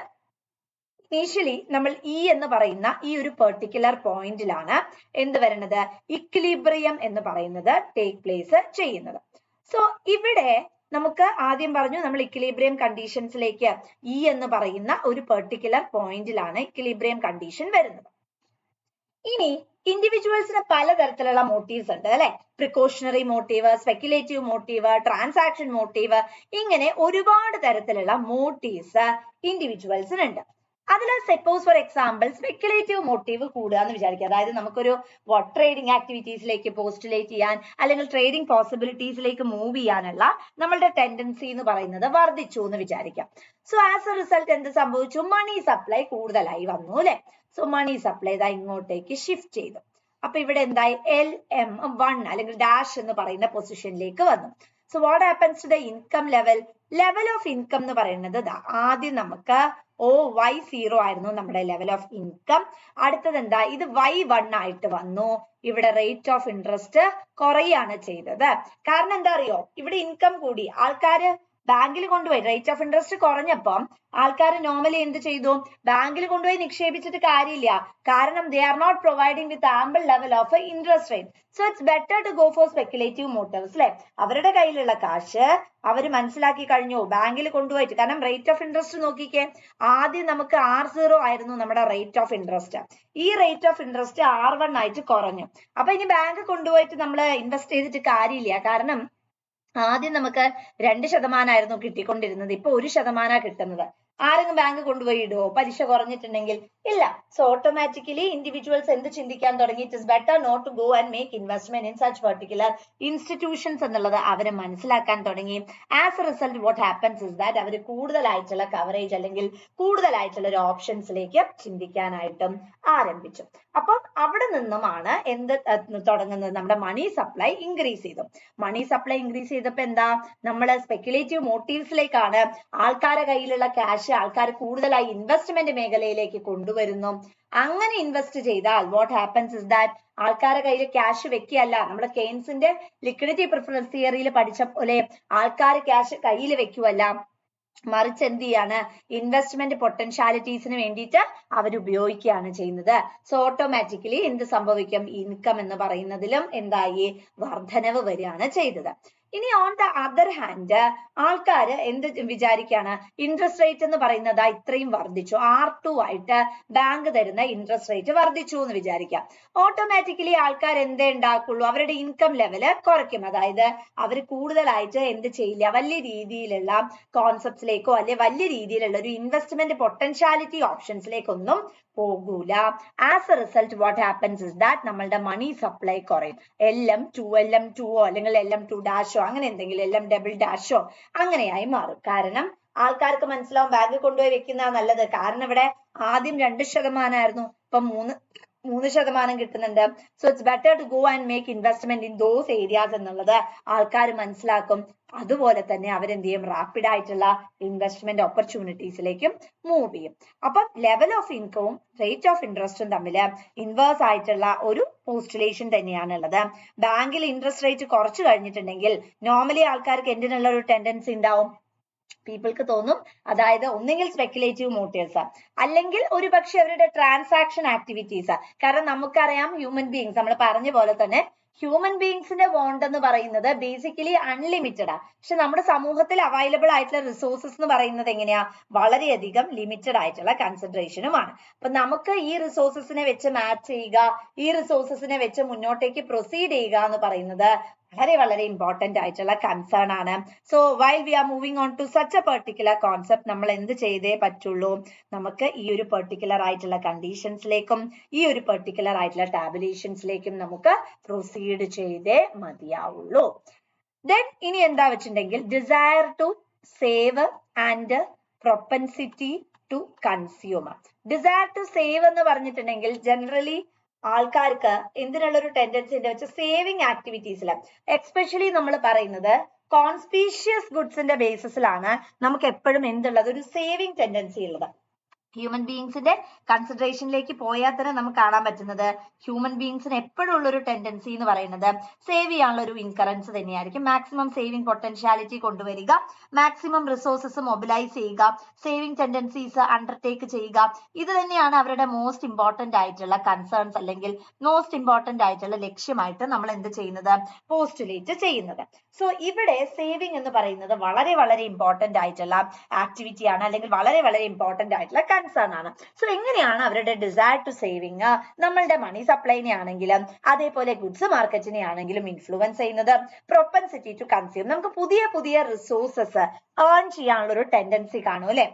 ഇനീഷ്യലി നമ്മൾ എന്ന് പറയുന്ന ഈ ഒരു പെർട്ടിക്കുലർ പോയിന്റിലാണ് എന്ത് വരുന്നത്, ഇക്വിലിബ്രിയം എന്ന് പറയുന്നത് ടേക്ക് പ്ലേസ് ചെയ്യുന്നത്. സോ ഇവിടെ നമുക്ക് ആദ്യം പറഞ്ഞു നമ്മൾ ഇക്വിലിബ്രിയം കണ്ടീഷൻസിലേക്ക് എന്ന് പറയുന്ന ഒരു പെർട്ടിക്കുലർ പോയിന്റിലാണ് ഇക്വിലിബ്രിയം കണ്ടീഷൻ വരുന്നത്. ഇനി ഇൻഡിവിജ്വൽസിന് പലതരത്തിലുള്ള മോട്ടീവ്സ് ഉണ്ട് അല്ലെ. Precautionary motive, speculative motive, transaction motive, ഇങ്ങനെ ഒരുപാട് തരത്തിലുള്ള മോട്ടീവ്സ് ഇൻഡിവിജ്വൽസിനുണ്ട്. അതിൽ suppose for example speculative motive കൂടുക എന്ന് വിചാരിക്കുക, അതായത് നമുക്കൊരു ട്രേഡിംഗ് ആക്ടിവിറ്റീസിലേക്ക് പോസ്റ്റുലേറ്റ് ചെയ്യാൻ അല്ലെങ്കിൽ ട്രേഡിംഗ് പോസിബിലിറ്റീസിലേക്ക് മൂവ് ചെയ്യാനുള്ള നമ്മളുടെ ടെൻഡൻസി എന്ന് പറയുന്നത് വർദ്ധിച്ചു എന്ന് വിചാരിക്കാം. സോ ആസ് എ റിസൾട്ട് എന്ത് സംഭവിച്ചു, മണി സപ്ലൈ കൂടുതലായി വന്നു അല്ലെ. സോ മണി സപ്ലൈ ഇതാ ഇങ്ങോട്ടേക്ക് ഷിഫ്റ്റ് ചെയ്തു. അപ്പൊ ഇവിടെ എന്തായി, LM1 അല്ലെങ്കിൽ ഡാഷ് എന്ന് പറയുന്ന പൊസിഷനിലേക്ക് വന്നു. So what happens to the income level of income എന്ന് പറയുന്നത് ആദ്യം നമുക്ക് Y0 ആയിരുന്നു നമ്മുടെ ലെവൽ ഓഫ് ഇൻകം. അടുത്തത് എന്താ, ഇത് Y1 ആയിട്ട് വന്നു. ഇവിടെ റേറ്റ് ഓഫ് ഇൻട്രസ്റ്റ് കുറയാണ് ചെയ്തത്. കാരണം എന്താ അറിയോ, ഇവിടെ ഇൻകം കൂടി, ആൾക്കാര് ബാങ്കിൽ കൊണ്ടുപോയി റേറ്റ് ഓഫ് ഇൻട്രസ്റ്റ് കുറഞ്ഞപ്പം ആൾക്കാർ നോർമലി എന്ത് ചെയ്തു, ബാങ്കിൽ കൊണ്ടുപോയി നിക്ഷേപിച്ചിട്ട് കാര്യമില്ല. കാരണം they are not providing with ample level of interest rate. So it's better to go for speculative motives അല്ലെ. അവരുടെ കയ്യിലുള്ള കാശ് അവർ മനസ്സിലാക്കി കഴിഞ്ഞു ബാങ്കിൽ കൊണ്ടുപോയിട്ട്. കാരണം റേറ്റ് ഓഫ് ഇൻട്രസ്റ്റ് നോക്കിക്കേ, ആദ്യം നമുക്ക് R0 ആയിരുന്നു നമ്മുടെ റേറ്റ് ഓഫ് ഇൻട്രസ്റ്റ്. ഈ റേറ്റ് ഓഫ് ഇൻട്രസ്റ്റ് R1 ആയിട്ട് കുറഞ്ഞു. അപ്പൊ ഇനി ബാങ്ക് കൊണ്ടുപോയിട്ട് നമ്മൾ ഇൻവെസ്റ്റ് ചെയ്തിട്ട് കാര്യമില്ല. കാരണം ആദ്യം നമുക്ക് 2% ആയിരുന്നു കിട്ടിക്കൊണ്ടിരുന്നത്, ഇപ്പൊ 1% കിട്ടുന്നത്. ആരെങ്കിലും ബാങ്ക് കൊണ്ടുപോയി ഇടുവോ പലിശ കുറഞ്ഞിട്ടുണ്ടെങ്കിൽ? ഇല്ല. സോ ഓട്ടോമാറ്റിക്കലി ഇൻഡിവിജ്വൽസ് എന്ത് ചിന്തിക്കാൻ തുടങ്ങി, it is better not to go and make investment in such particular institutions എന്നുള്ളത് അവരെ മനസ്സിലാക്കാൻ തുടങ്ങി. As a result what happens is that അവർ കൂടുതലായിട്ടുള്ള കവറേജ് അല്ലെങ്കിൽ കൂടുതലായിട്ടുള്ള ഒരു ഓപ്ഷൻസിലേക്ക് ചിന്തിക്കാനായിട്ടും ആരംഭിച്ചു. അപ്പം അവിടെ നിന്നുമാണ് എന്ത് തുടങ്ങുന്നത്, നമ്മുടെ മണി സപ്ലൈ ഇൻക്രീസ് ചെയ്തു. മണി സപ്ലൈ ഇൻക്രീസ് ചെയ്തപ്പോ എന്താ, നമ്മൾ സ്പെക്യുലേറ്റീവ് മോട്ടീവ്സിലേക്കാണ്, ആൾക്കാരുടെ കയ്യിലുള്ള ക്യാഷ് ആൾക്കാർ കൂടുതലായി ഇൻവെസ്റ്റ്മെന്റ് മേഖലയിലേക്ക് കൊണ്ടുവരുന്നു. അങ്ങനെ ഇൻവെസ്റ്റ് ചെയ്താൽ വാട്ട് ഹാപ്പൻസ് ഇസ് ദാറ്റ് ആൾക്കാരുടെ കയ്യിൽ ക്യാഷ് വെക്കുകയല്ല, നമ്മുടെ കെയ്ൻസിന്റെ ലിക്വിഡിറ്റി പ്രിഫറൻസ് തിയറിയിൽ പഠിച്ച പോലെ ആൾക്കാർ ക്യാഷ് കയ്യിൽ വെക്കുവല്ല, മറിച്ച് എന്ത് ചെയ്യാണ്, ഇൻവെസ്റ്റ്മെന്റ് പൊട്ടൻഷ്യാലിറ്റീസിന് വേണ്ടിയിട്ട് അവർ ഉപയോഗിക്കുകയാണ് ചെയ്യുന്നത്. സോ ഓട്ടോമാറ്റിക്കലി എന്ത് സംഭവിക്കും, ഇൻകം എന്ന് പറയുന്നതിലും എന്തായി, വർധനവ് വരികയാണ് ചെയ്തത്. ഇനി ഓൺ ദ അതർ ഹാൻഡ് ആൾക്കാർ എന്ത് വിചാരിക്കാണ്, ഇൻട്രസ്റ്റ് റേറ്റ് എന്ന് പറയുന്നത് ഇത്രയും വർദ്ധിച്ചു, R2 ആയിട്ട് ബാങ്ക് തരുന്ന ഇൻട്രസ്റ്റ് റേറ്റ് വർദ്ധിച്ചു എന്ന് വിചാരിക്കാം. ഓട്ടോമാറ്റിക്കലി ആൾക്കാർ എന്തേ ഉണ്ടാക്കുള്ളൂ, അവരുടെ ഇൻകം ലെവല് കുറയ്ക്കും. അതായത് അവർ കൂടുതലായിട്ട് എന്ത് ചെയ്യില്ല, വലിയ രീതിയിലുള്ള കോൺസെപ്റ്റ്സിലേക്കോ അല്ലെ വലിയ രീതിയിലുള്ള ഒരു ഇൻവെസ്റ്റ്മെന്റ് പൊട്ടൻഷ്യാലിറ്റി ഓപ്ഷൻസിലേക്കൊന്നും പോകൂല. As a result what happens is that നമ്മളുടെ മണി സപ്ലൈ കുറയും. LM2 അല്ലെങ്കിൽ LM2- അങ്ങനെ എന്തെങ്കിലും, LM+- അങ്ങനെയായി മാറും. കാരണം ആൾക്കാർക്ക് മനസ്സിലാവും ബാങ്ക് കൊണ്ടുപോയി വെക്കുന്ന നല്ലത്. കാരണം ഇവിടെ ആദ്യം 2% ഇപ്പൊ 3% കിട്ടുന്നുണ്ട്. So it's better to go and make investment in those areas എന്നുള്ളത് ആൾക്കാർ മനസ്സിലാക്കും. അതുപോലെ തന്നെ അവരെന്ത് ചെയ്യും, റാപ്പിഡ് ആയിട്ടുള്ള ഇൻവെസ്റ്റ്മെന്റ് ഓപ്പർച്യൂണിറ്റീസിലേക്കും മൂവ് ചെയ്യും. അപ്പം ലെവൽ ഓഫ് ഇൻകവും റേറ്റ് ഓഫ് ഇൻട്രസ്റ്റും തമ്മിൽ ഇൻവേഴ്സ് ആയിട്ടുള്ള ഒരു പോസ്റ്റുലേഷൻ തന്നെയാണ് ഉള്ളത്. ബാങ്കിൽ ഇൻട്രസ്റ്റ് റേറ്റ് കുറച്ചു കഴിഞ്ഞിട്ടുണ്ടെങ്കിൽ നോർമലി ആൾക്കാർക്ക് എന്തിനുള്ള ഒരു ടെൻഡൻസി ഉണ്ടാവും, പീപ്പിൾക്ക് തോന്നും, അതായത് ഒന്നെങ്കിൽ സ്പെക്കുലേറ്റീവ് മോട്ടീവ്സ് അല്ലെങ്കിൽ ഒരു പക്ഷെ അവരുടെ ട്രാൻസാക്ഷൻ ആക്ടിവിറ്റീസ്. കാരണം നമുക്കറിയാം ഹ്യൂമൻ ബീങ്സ്, നമ്മൾ പറഞ്ഞ പോലെ തന്നെ ഹ്യൂമൻ ബീങ്സിന്റെ വോണ്ട് എന്ന് പറയുന്നത് ബേസിക്കലി അൺലിമിറ്റഡ് ആണ്. പക്ഷെ നമ്മുടെ സമൂഹത്തിൽ അവൈലബിൾ ആയിട്ടുള്ള റിസോഴ്സസ് എന്ന് പറയുന്നത് എങ്ങനെയാ, വളരെയധികം ലിമിറ്റഡ് ആയിട്ടുള്ള കൺസിഡറേഷനുമാണ്. അപ്പൊ നമുക്ക് ഈ റിസോഴ്സസിനെ വെച്ച് മാച്ച് ചെയ്യുക, ഈ റിസോഴ്സസിനെ വെച്ച് മുന്നോട്ടേക്ക് പ്രൊസീഡ് ചെയ്യുക എന്ന് പറയുന്നത് വളരെ ഇമ്പോർട്ടന്റ് ആയിട്ടുള്ള കൺസേൺ ആണ്. So while we are moving on to such a particular concept, നമ്മൾ എന്ത് ചെയ്തേ പറ്റുള്ളൂ, നമുക്ക് ഈ ഒരു പെർട്ടിക്കുലർ ആയിട്ടുള്ള കണ്ടീഷൻസിലേക്കും ഈ ഒരു പെർട്ടിക്കുലർ ആയിട്ടുള്ള ടാബുലേഷൻസിലേക്കും നമുക്ക് പ്രൊസീഡ് ചെയ്തേ മതിയാവുള്ളൂ. ദെൻ ഇനി എന്താ വെച്ചിട്ടുണ്ടെങ്കിൽ desire to save and propensity to consume. Desire to save എന്ന് പറഞ്ഞിട്ടുണ്ടെങ്കിൽ ജനറലി ആൾക്കാർക്ക് എന്തിനുള്ള ഒരു ടെൻഡൻസി ഉണ്ട് വെച്ചാൽ സേവിങ് ആക്ടിവിറ്റീസിൽ, എക്സ്പെഷ്യലി നമ്മൾ പറയുന്നത് കോൺസ്പീഷ്യസ് ഗുഡ്സിന്റെ ബേസിസിലാണ് നമുക്ക് എപ്പോഴും എന്തുള്ളത്, ഒരു സേവിങ് ടെൻഡൻസി ഉള്ളത്. ഹ്യൂമൻ ബീങ്സിന്റെ കൺസിഡറേഷനിലേക്ക് പോയാൽ തന്നെ നമുക്ക് കാണാൻ പറ്റുന്നത് ഹ്യൂമൻ ബീങ്സിന് എപ്പോഴും ഉള്ള ഒരു ടെൻഡൻസി എന്ന് പറയുന്നത് സേവ് ചെയ്യാനുള്ള ഒരു ഇൻകറൻസ് തന്നെയായിരിക്കും. മാക്സിമം സേവിങ് പൊട്ടൻഷ്യാലിറ്റി കൊണ്ടുവരിക, മാക്സിമം റിസോഴ്സസ് മൊബിലൈസ് ചെയ്യുക, സേവിങ് ടെൻഡൻസീസ് അണ്ടർടേക്ക് ചെയ്യുക. ഇത് തന്നെയാണ് അവരുടെ മോസ്റ്റ് ഇമ്പോർട്ടന്റ് ആയിട്ടുള്ള കൺസേൺസ് അല്ലെങ്കിൽ മോസ്റ്റ് ഇമ്പോർട്ടന്റ് ആയിട്ടുള്ള ലക്ഷ്യമായിട്ട് നമ്മൾ എന്ത് ചെയ്യുന്നത്, പോസ്റ്റുലേറ്റ് ചെയ്യുന്നത്. സോ ഇവിടെ സേവിങ് എന്ന് പറയുന്നത് വളരെ ഇമ്പോർട്ടന്റ് ആയിട്ടുള്ള ആക്ടിവിറ്റിയാണ്, അല്ലെങ്കിൽ വളരെ ഇമ്പോർട്ടന്റ് ആയിട്ടുള്ള കൺസേൺ ആണ്. സോ എങ്ങനെയാണ് അവരുടെ ഡിസയർ ടു സേവിങ് നമ്മളുടെ മണി സപ്ലൈനെ ആണെങ്കിലും അതേപോലെ ഗുഡ്സ് മാർക്കറ്റിനെ ആണെങ്കിലും ഇൻഫ്ലുവൻസ് ചെയ്യുന്നത്. പ്രൊപ്പൻസിറ്റി ടു കൺസ്യൂം, നമുക്ക് പുതിയ റിസോഴ്സസ് ഏൺ ചെയ്യാനുള്ള ഒരു ടെൻഡൻസി കാണും അല്ലെ.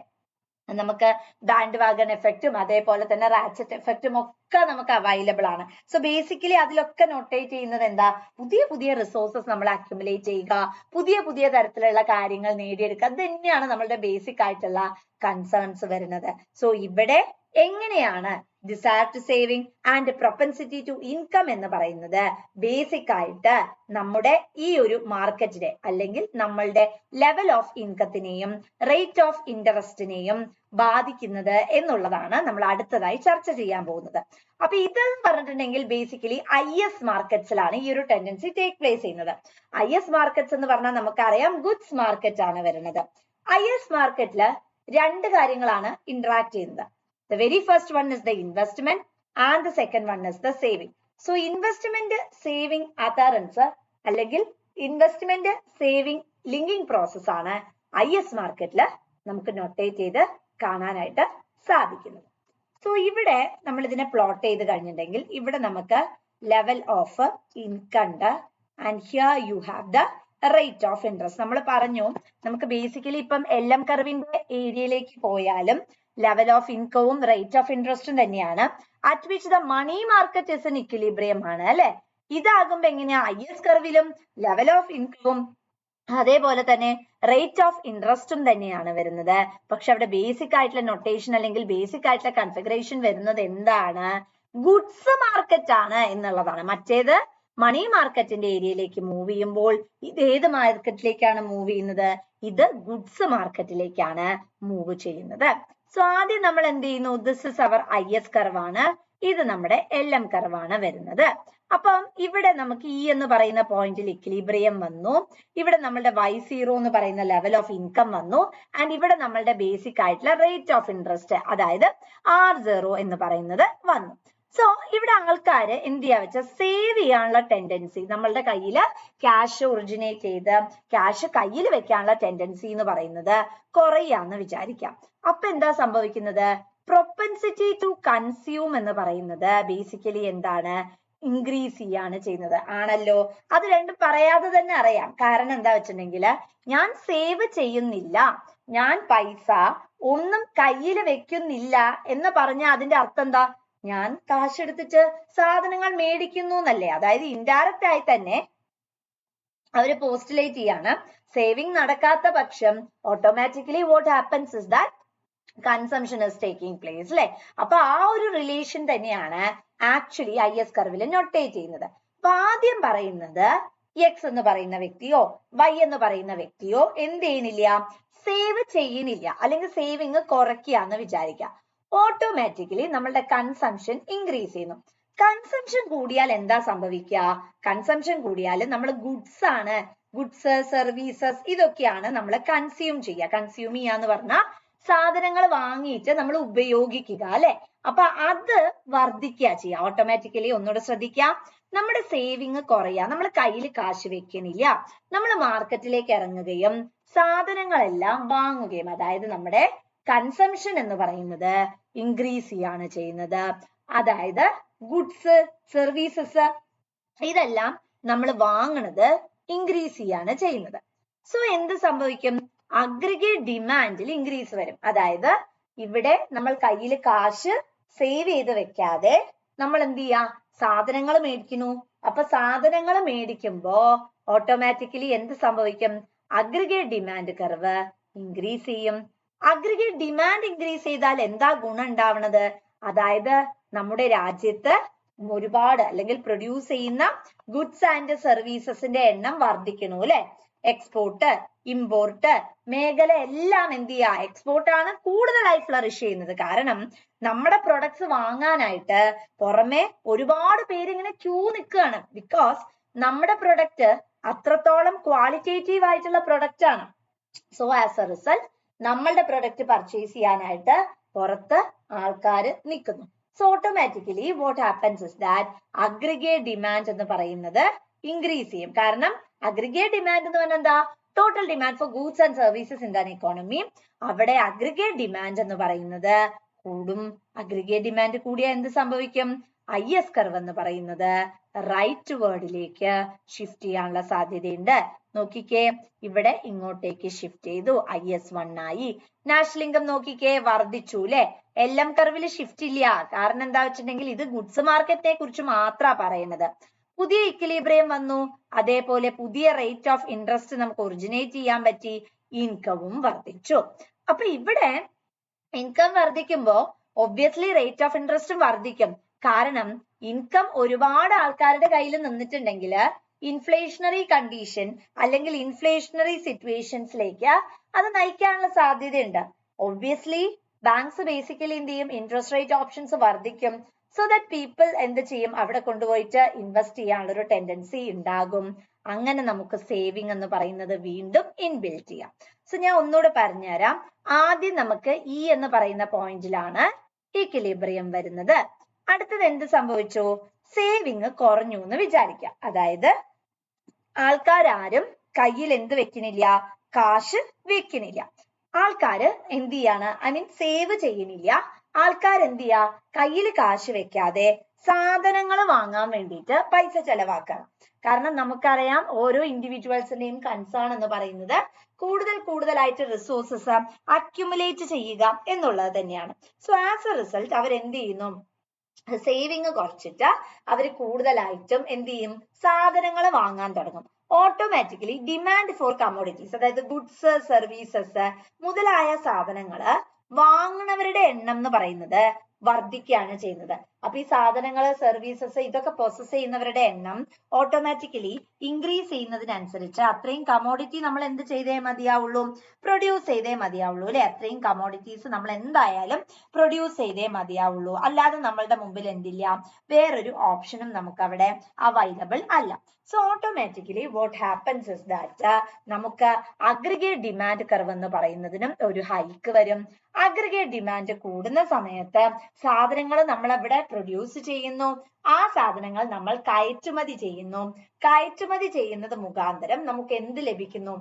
നമുക്ക് ബാൻഡ് വാഗൺ എഫക്റ്റും അതേപോലെ തന്നെ റാച്ചറ്റ് എഫക്റ്റും ഒക്കെ നമുക്ക് അവൈലബിൾ ആണ്. സോ ബേസിക്കലി അതിലൊക്കെ നോട്ടേറ്റ് ചെയ്യുന്നത് എന്താ, പുതിയ റിസോഴ്സസ് നമ്മൾ അക്യുമുലേറ്റ് ചെയ്യുക, പുതിയ തരത്തിലുള്ള കാര്യങ്ങൾ നേടിയെടുക്കുക. അത് തന്നെയാണ് നമ്മളുടെ ബേസിക് ആയിട്ടുള്ള കൺസേൺസ് വരുന്നത്. സോ ഇവിടെ എങ്ങനെയാണ് desire to saving and propensity to income എന്ന് പറയുന്നത് ബേസിക് ആയിട്ട് നമ്മുടെ ഈ ഒരു മാർക്കറ്റിനെ അല്ലെങ്കിൽ നമ്മളുടെ ലെവൽ ഓഫ് ഇൻകത്തിനെയും റേറ്റ് ഓഫ് ഇൻട്രസ്റ്റിനെയും ബാധിക്കുന്നത് എന്നുള്ളതാണ് നമ്മൾ അടുത്തതായി ചർച്ച ചെയ്യാൻ പോകുന്നത്. അപ്പൊ ഇതെന്ന് പറഞ്ഞിട്ടുണ്ടെങ്കിൽ ബേസിക്കലി IS മാർക്കറ്റ്സിലാണ് ഈ ഒരു ടെൻഡൻസി ടേക്ക് പ്ലേസ് ചെയ്യുന്നത്. IS മാർക്കറ്റ്സ് എന്ന് പറഞ്ഞാൽ നമുക്കറിയാം ഗുഡ്സ് മാർക്കറ്റ് ആണ് വരുന്നത്. IS മാർക്കറ്റില് രണ്ട് കാര്യങ്ങളാണ് ഇന്ററാക്ട് ചെയ്യുന്നത്. The very first one is the investment and the second one is the saving. So investment saving occurrence അല്ലെങ്കിൽ investment saving linking process ആണ് IS മാർക്കറ്റില് നമുക്ക് നോട്ടേറ്റ് ചെയ്ത് കാണാനായിട്ട് സാധിക്കുന്നത്. സോ ഇവിടെ നമ്മൾ ഇതിനെ പ്ലോട്ട് ചെയ്ത് കഴിഞ്ഞിട്ടുണ്ടെങ്കിൽ ഇവിടെ നമുക്ക് ലെവൽ ഓഫ് ഇൻകം ഉണ്ട് and here you have the rate of interest. നമ്മൾ പറഞ്ഞു നമുക്ക് ബേസിക്കലി ഇപ്പം LM കർവിന്റെ ഏരിയയിലേക്ക് പോയാലും ലെവൽ ഓഫ് ഇൻകവും റേറ്റ് ഓഫ് ഇൻട്രസ്റ്റും തന്നെയാണ്. At which the money market is in equilibrium ആണ് അല്ലെ. ഇതാകുമ്പോ എങ്ങനെയാ IS കർവിലും ലെവൽ ഓഫ് ഇൻകവും അതേപോലെ തന്നെ റേറ്റ് ഓഫ് ഇൻട്രസ്റ്റും തന്നെയാണ് വരുന്നത്. പക്ഷെ അവിടെ ബേസിക് ആയിട്ടുള്ള നൊട്ടേഷൻ അല്ലെങ്കിൽ ബേസിക് ആയിട്ടുള്ള കൺഫിഗറേഷൻ വരുന്നത് എന്താണ്, ഗുഡ്സ് മാർക്കറ്റ് ആണ് എന്നുള്ളതാണ്. മറ്റേത് മണി മാർക്കറ്റിന്റെ ഏരിയയിലേക്ക് മൂവ് ചെയ്യുമ്പോൾ ഇത് ഏത് മാർക്കറ്റിലേക്കാണ് മൂവ് ചെയ്യുന്നത്, ഇത് ഗുഡ്സ് മാർക്കറ്റിലേക്കാണ് മൂവ് ചെയ്യുന്നത്. സോ ആദ്യം നമ്മൾ എന്ത് ചെയ്യുന്നു, ദിസ് ഇസ് അവർ IS കർവാണ്, ഇത് നമ്മുടെ LM കർവാണ് വരുന്നത്. അപ്പം ഇവിടെ നമുക്ക് E എന്ന് പറയുന്ന പോയിന്റിൽ ഇക്വിലിബ്രിയം വന്നു, ഇവിടെ നമ്മളുടെ Y0 എന്ന് പറയുന്ന ലെവൽ ഓഫ് ഇൻകം വന്നു, ആൻഡ് ഇവിടെ നമ്മളുടെ ബേസിക് ആയിട്ടുള്ള റേറ്റ് ഓഫ് ഇൻട്രസ്റ്റ് അതായത് R0 എന്ന് പറയുന്നത് വന്നു. സോ ഇവിടെ ആൾക്കാര് എന്ത് ചെയ്യാ വെച്ചാൽ സേവ് ചെയ്യാനുള്ള ടെൻഡൻസി, നമ്മളുടെ കയ്യിൽ ക്യാഷ് ഒറിജിനേറ്റ് ചെയ്ത് ക്യാഷ് കയ്യിൽ വെക്കാനുള്ള ടെൻഡൻസി എന്ന് പറയുന്നത് കുറയാന്ന് വിചാരിക്കാം. അപ്പൊ എന്താ സംഭവിക്കുന്നത്? പ്രൊപ്പൻസിറ്റി ടു കൺസ്യൂം എന്ന് പറയുന്നത് ബേസിക്കലി എന്താണ്? ഇൻക്രീസ് ചെയ്യാണ് ചെയ്യുന്നത്. ആണല്ലോ, അത് രണ്ടും പറയാതെ തന്നെ അറിയാം. കാരണം എന്താ വെച്ചിട്ടുണ്ടെങ്കിൽ ഞാൻ സേവ് ചെയ്യുന്നില്ല, ഞാൻ പൈസ ഒന്നും കയ്യിൽ വെക്കുന്നില്ല എന്ന് പറഞ്ഞാൽ അതിന്റെ അർത്ഥം എന്താ? ഞാൻ കാശ് എടുത്തിട്ട് സാധനങ്ങൾ മേടിക്കുന്നു എന്നല്ലേ. അതായത് ഇൻഡയറക്റ്റ് ആയി തന്നെ അവര് പോസ്റ്റുലേറ്റ് ചെയ്യാണ്. സേവിങ് നടക്കാത്ത പക്ഷം automatically what happens is that consumption is taking place അല്ലെ. അപ്പൊ ആ ഒരു റിലേഷൻ തന്നെയാണ് ആക്ച്വലി IS കർവിൽ നൊട്ടേറ്റ് ചെയ്യുന്നത്. അപ്പൊ ആദ്യം പറയുന്നത് എക്സ് എന്ന് പറയുന്ന വ്യക്തിയോ വൈ എന്ന് പറയുന്ന വ്യക്തിയോ എന്ത് ചെയ്യുന്നില്ല? സേവ് ചെയ്യുന്നില്ല, അല്ലെങ്കിൽ സേവിങ് കുറയ്ക്കുകയെന്ന് വിചാരിക്കുക. ഓട്ടോമാറ്റിക്കലി നമ്മളുടെ കൺസംഷൻ ഇൻക്രീസ് ചെയ്യുന്നു. കൺസംഷൻ കൂടിയാൽ എന്താ സംഭവിക്കുക? കൺസംഷൻ കൂടിയാൽ നമ്മൾ ഗുഡ്സ് ആണ്, ഗുഡ്സ് സർവീസസ് ഇതൊക്കെയാണ് നമ്മൾ കൺസ്യൂം ചെയ്യുക. കൺസ്യൂം ചെയ്യാന്ന് പറഞ്ഞാൽ സാധനങ്ങൾ വാങ്ങിയിട്ട് നമ്മൾ ഉപയോഗിക്കുക അല്ലെ. അപ്പൊ അത് വർദ്ധിക്കുക ചെയ്യുക ഓട്ടോമാറ്റിക്കലി. ഒന്നുകൂടെ ശ്രദ്ധിക്കുക, നമ്മുടെ സേവിങ് കുറയുക, നമ്മൾ കയ്യിൽ കാശ് വെക്കണില്ല, നമ്മൾ മാർക്കറ്റിലേക്ക് ഇറങ്ങുകയും സാധനങ്ങളെല്ലാം വാങ്ങുകയും, അതായത് നമ്മുടെ കൺസംഷൻ എന്ന് പറയുന്നത് ഇൻക്രീസ് ചെയ്യാണ് ചെയ്യുന്നത്. അതായത് ഗുഡ്സ് സർവീസസ് ഇതെല്ലാം നമ്മൾ വാങ്ങുന്നത് ഇൻക്രീസ് ചെയ്യാണ് ചെയ്യുന്നത്. സോ എന്ത് സംഭവിക്കും? അഗ്രിഗേറ്റ് ഡിമാൻഡിൽ ഇൻക്രീസ് വരും. അതായത് ഇവിടെ നമ്മൾ കയ്യിൽ കാശ് സേവ് ചെയ്ത് വെക്കാതെ നമ്മൾ എന്ത് ചെയ്യാ? സാധനങ്ങൾ മേടിക്കുന്നു. അപ്പൊ സാധനങ്ങൾ മേടിക്കുമ്പോ ഓട്ടോമാറ്റിക്കലി എന്ത് സംഭവിക്കും? അഗ്രിഗേറ്റ് ഡിമാൻഡ് കർവ് ഇൻക്രീസ് ചെയ്യും. അഗ്രിഗേറ്റ് ഡിമാൻഡ് ഇൻക്രീസ് ചെയ്താൽ എന്താ ഗുണം ഉണ്ടാവണത്? അതായത് നമ്മുടെ രാജ്യത്ത് ഒരുപാട് അല്ലെങ്കിൽ പ്രൊഡ്യൂസ് ചെയ്യുന്ന ഗുഡ്സ് ആൻഡ് സർവീസസിന്റെ എണ്ണം വർദ്ധിക്കണു അല്ലെ. എക്സ്പോർട്ട് ഇമ്പോർട്ട് മേഖല എല്ലാം എന്ത് ചെയ്യാ? എക്സ്പോർട്ട് ആണ് കൂടുതലായി ഫ്ലറിഷ് ചെയ്യുന്നത്. കാരണം നമ്മുടെ പ്രൊഡക്ട്സ് വാങ്ങാനായിട്ട് പുറമെ ഒരുപാട് പേര് ഇങ്ങനെ ക്യൂ നിൽക്കുകയാണ്. ബിക്കോസ് നമ്മുടെ പ്രൊഡക്റ്റ് അത്രത്തോളം ക്വാളിറ്റേറ്റീവ് ആയിട്ടുള്ള പ്രൊഡക്റ്റ് ആണ്. സോ ആസ് എ റിസൾട്ട് നമ്മളുടെ പ്രൊഡക്റ്റ് പർച്ചേസ് ചെയ്യാനായിട്ട് പുറത്ത് ആൾക്കാർ നിൽക്കുന്നു. So automatically what happens is that aggregate demand എന്ന് പറയുന്നത് ഇൻക്രീസ് ചെയ്യും. കാരണം അഗ്രിഗേറ്റ് ഡിമാൻഡ് എന്ന് പറഞ്ഞാൽ എന്താ? Total demand for goods and services in than economy. അവിടെ അഗ്രിഗേറ്റ് ഡിമാൻഡ് എന്ന് പറയുന്നത് കൂടും. അഗ്രിഗേറ്റ് ഡിമാൻഡ് കൂടിയാൽ എന്ത് സംഭവിക്കും? IS കർവ് എന്ന് പറയുന്നത് റൈറ്റ് വേർഡിലേക്ക് ഷിഫ്റ്റ് ചെയ്യാനുള്ള സാധ്യതയുണ്ട്. നോക്കിക്കേ, ഇവിടെ ഇങ്ങോട്ടേക്ക് ഷിഫ്റ്റ് ചെയ്തു, IS1 ആയി. നാഷണൽ ഇൻകം നോക്കിക്കേ, വർദ്ധിച്ചു അല്ലെ. LM കർവിൽ ഷിഫ്റ്റ് ഇല്ല. കാരണം എന്താ വെച്ചിട്ടുണ്ടെങ്കിൽ ഇത് ഗുഡ്സ് മാർക്കറ്റിനെ കുറിച്ച് മാത്രമാണ് പറയുന്നത്. പുതിയ ഇക്വിലിബ്രിയം വന്നു, അതേപോലെ പുതിയ റേറ്റ് ഓഫ് ഇൻട്രസ്റ്റ് നമുക്ക് ഒറിജിനേറ്റ് ചെയ്യാൻ പറ്റി, ഇൻകവും വർദ്ധിച്ചു. അപ്പൊ ഇവിടെ ഇൻകം വർദ്ധിക്കുമ്പോ ഒബ്വിയസ്ലി റേറ്റ് ഓഫ് ഇൻട്രസ്റ്റും വർദ്ധിക്കും. കാരണം ഇൻകം ഒരുപാട് ആൾക്കാരുടെ കയ്യിൽ നിന്നിട്ടുണ്ടെങ്കിൽ ഇൻഫ്ലേഷണറി കണ്ടീഷൻ അല്ലെങ്കിൽ ഇൻഫ്ലേഷണറി സിറ്റുവേഷൻസിലേക്ക് അത് നയിക്കാനുള്ള സാധ്യതയുണ്ട്. ഒബ്വിയസ്ലി ബാങ്ക്സ് ബേസിക്കലി എന്ത് ചെയ്യും? ഇൻട്രസ്റ്റ് റേറ്റ് ഓപ്ഷൻസ് വർദ്ധിക്കും. സോ ദാറ്റ് പീപ്പിൾ എന്ത് ചെയ്യും? അവിടെ കൊണ്ടുപോയിട്ട് ഇൻവെസ്റ്റ് ചെയ്യാനുള്ള ഒരു ടെൻഡൻസി ഉണ്ടാകും. അങ്ങനെ നമുക്ക് സേവിങ് എന്ന് പറയുന്നത് വീണ്ടും ഇൻബിൽറ്റ് ചെയ്യാം. സോ ഞാൻ ഒന്നുകൂടെ പറഞ്ഞുതരാം. ആദ്യം നമുക്ക് E എന്ന് പറയുന്ന പോയിന്റിലാണ് ഇക്വിലിബ്രിയം വരുന്നത്. അടുത്തത് എന്ത് സംഭവിച്ചു? സേവിങ് കുറഞ്ഞു എന്ന് വിചാരിക്കാം. അതായത് ആൾക്കാരും കയ്യിൽ എന്ത് വെക്കണില്ല? കാശ് വെക്കണില്ല. ആൾക്കാര് എന്ത് ചെയ്യാണ്? സേവ് ചെയ്യണില്ല. ആൾക്കാർ എന്ത് ചെയ്യാ? കയ്യിൽ കാശ് വെക്കാതെ സാധനങ്ങൾ വാങ്ങാൻ വേണ്ടിയിട്ട് പൈസ ചെലവാക്കണം. കാരണം നമുക്കറിയാം ഓരോ ഇൻഡിവിജ്വൽസിന്റെയും കൺസേൺ എന്ന് പറയുന്നത് കൂടുതലായിട്ട് റിസോഴ്സസ് അക്യുമുലേറ്റ് ചെയ്യുക എന്നുള്ളത് തന്നെയാണ്. സോ ആസ് എ റിസൾട്ട് അവർ എന്ത് ചെയ്യുന്നു? സേവിങ് കുറച്ചിട്ട് അവർ കൂടുതലായിട്ടും എന്ത് ചെയ്യും? സാധനങ്ങൾ വാങ്ങാൻ തുടങ്ങും. ഓട്ടോമാറ്റിക്കലി ഡിമാൻഡ് ഫോർ കമ്മോഡിറ്റീസ്, അതായത് ഗുഡ്സ് സർവീസസ് മുതലായ സാധനങ്ങള് വാങ്ങുന്നവരുടെ എണ്ണം എന്ന് പറയുന്നത് വർദ്ധിക്കുകയാണ് ചെയ്യുന്നത്. അപ്പൊ ഈ സാധനങ്ങൾ സർവീസസ് ഇതൊക്കെ പ്രോസസ് ചെയ്യുന്നവരുടെ എണ്ണം ഓട്ടോമാറ്റിക്കലി ഇൻക്രീസ് ചെയ്യുന്നതിനനുസരിച്ച് അത്രയും കമ്മോഡിറ്റി നമ്മൾ എന്ത് ചെയ്തേ മതിയാവുള്ളൂ? പ്രൊഡ്യൂസ് ചെയ്തേ മതിയാവുള്ളൂ അല്ലെ. അത്രയും കമ്മോഡിറ്റീസ് നമ്മൾ എന്തായാലും പ്രൊഡ്യൂസ് ചെയ്തേ മതിയാവുള്ളൂ. അല്ലാതെ നമ്മളുടെ മുമ്പിൽ എന്തില്ല? വേറൊരു ഓപ്ഷനും നമുക്ക് അവിടെ അവൈലബിൾ അല്ല. So automatically what happens is that നമുക്ക് അഗ്രിഗേറ്റ് ഡിമാൻഡ് കർവ് എന്ന് പറയുന്നതിനും ഒരു ഹൈക്ക് വരും. അഗ്രിഗേറ്റ് ഡിമാൻഡ് കൂടുന്ന സമയത്ത് സാധനങ്ങൾ നമ്മൾ ഇവിടെ പ്രൊഡ്യൂസ് ചെയ്യുന്നു. ആ സാധനങ്ങൾ നമ്മൾ കയറ്റുമതി ചെയ്യുന്നു. കയറ്റുമതി ചെയ്യുന്നത് മുഖാന്തരം നമുക്ക് എന്ത് ലഭിക്കുന്നു?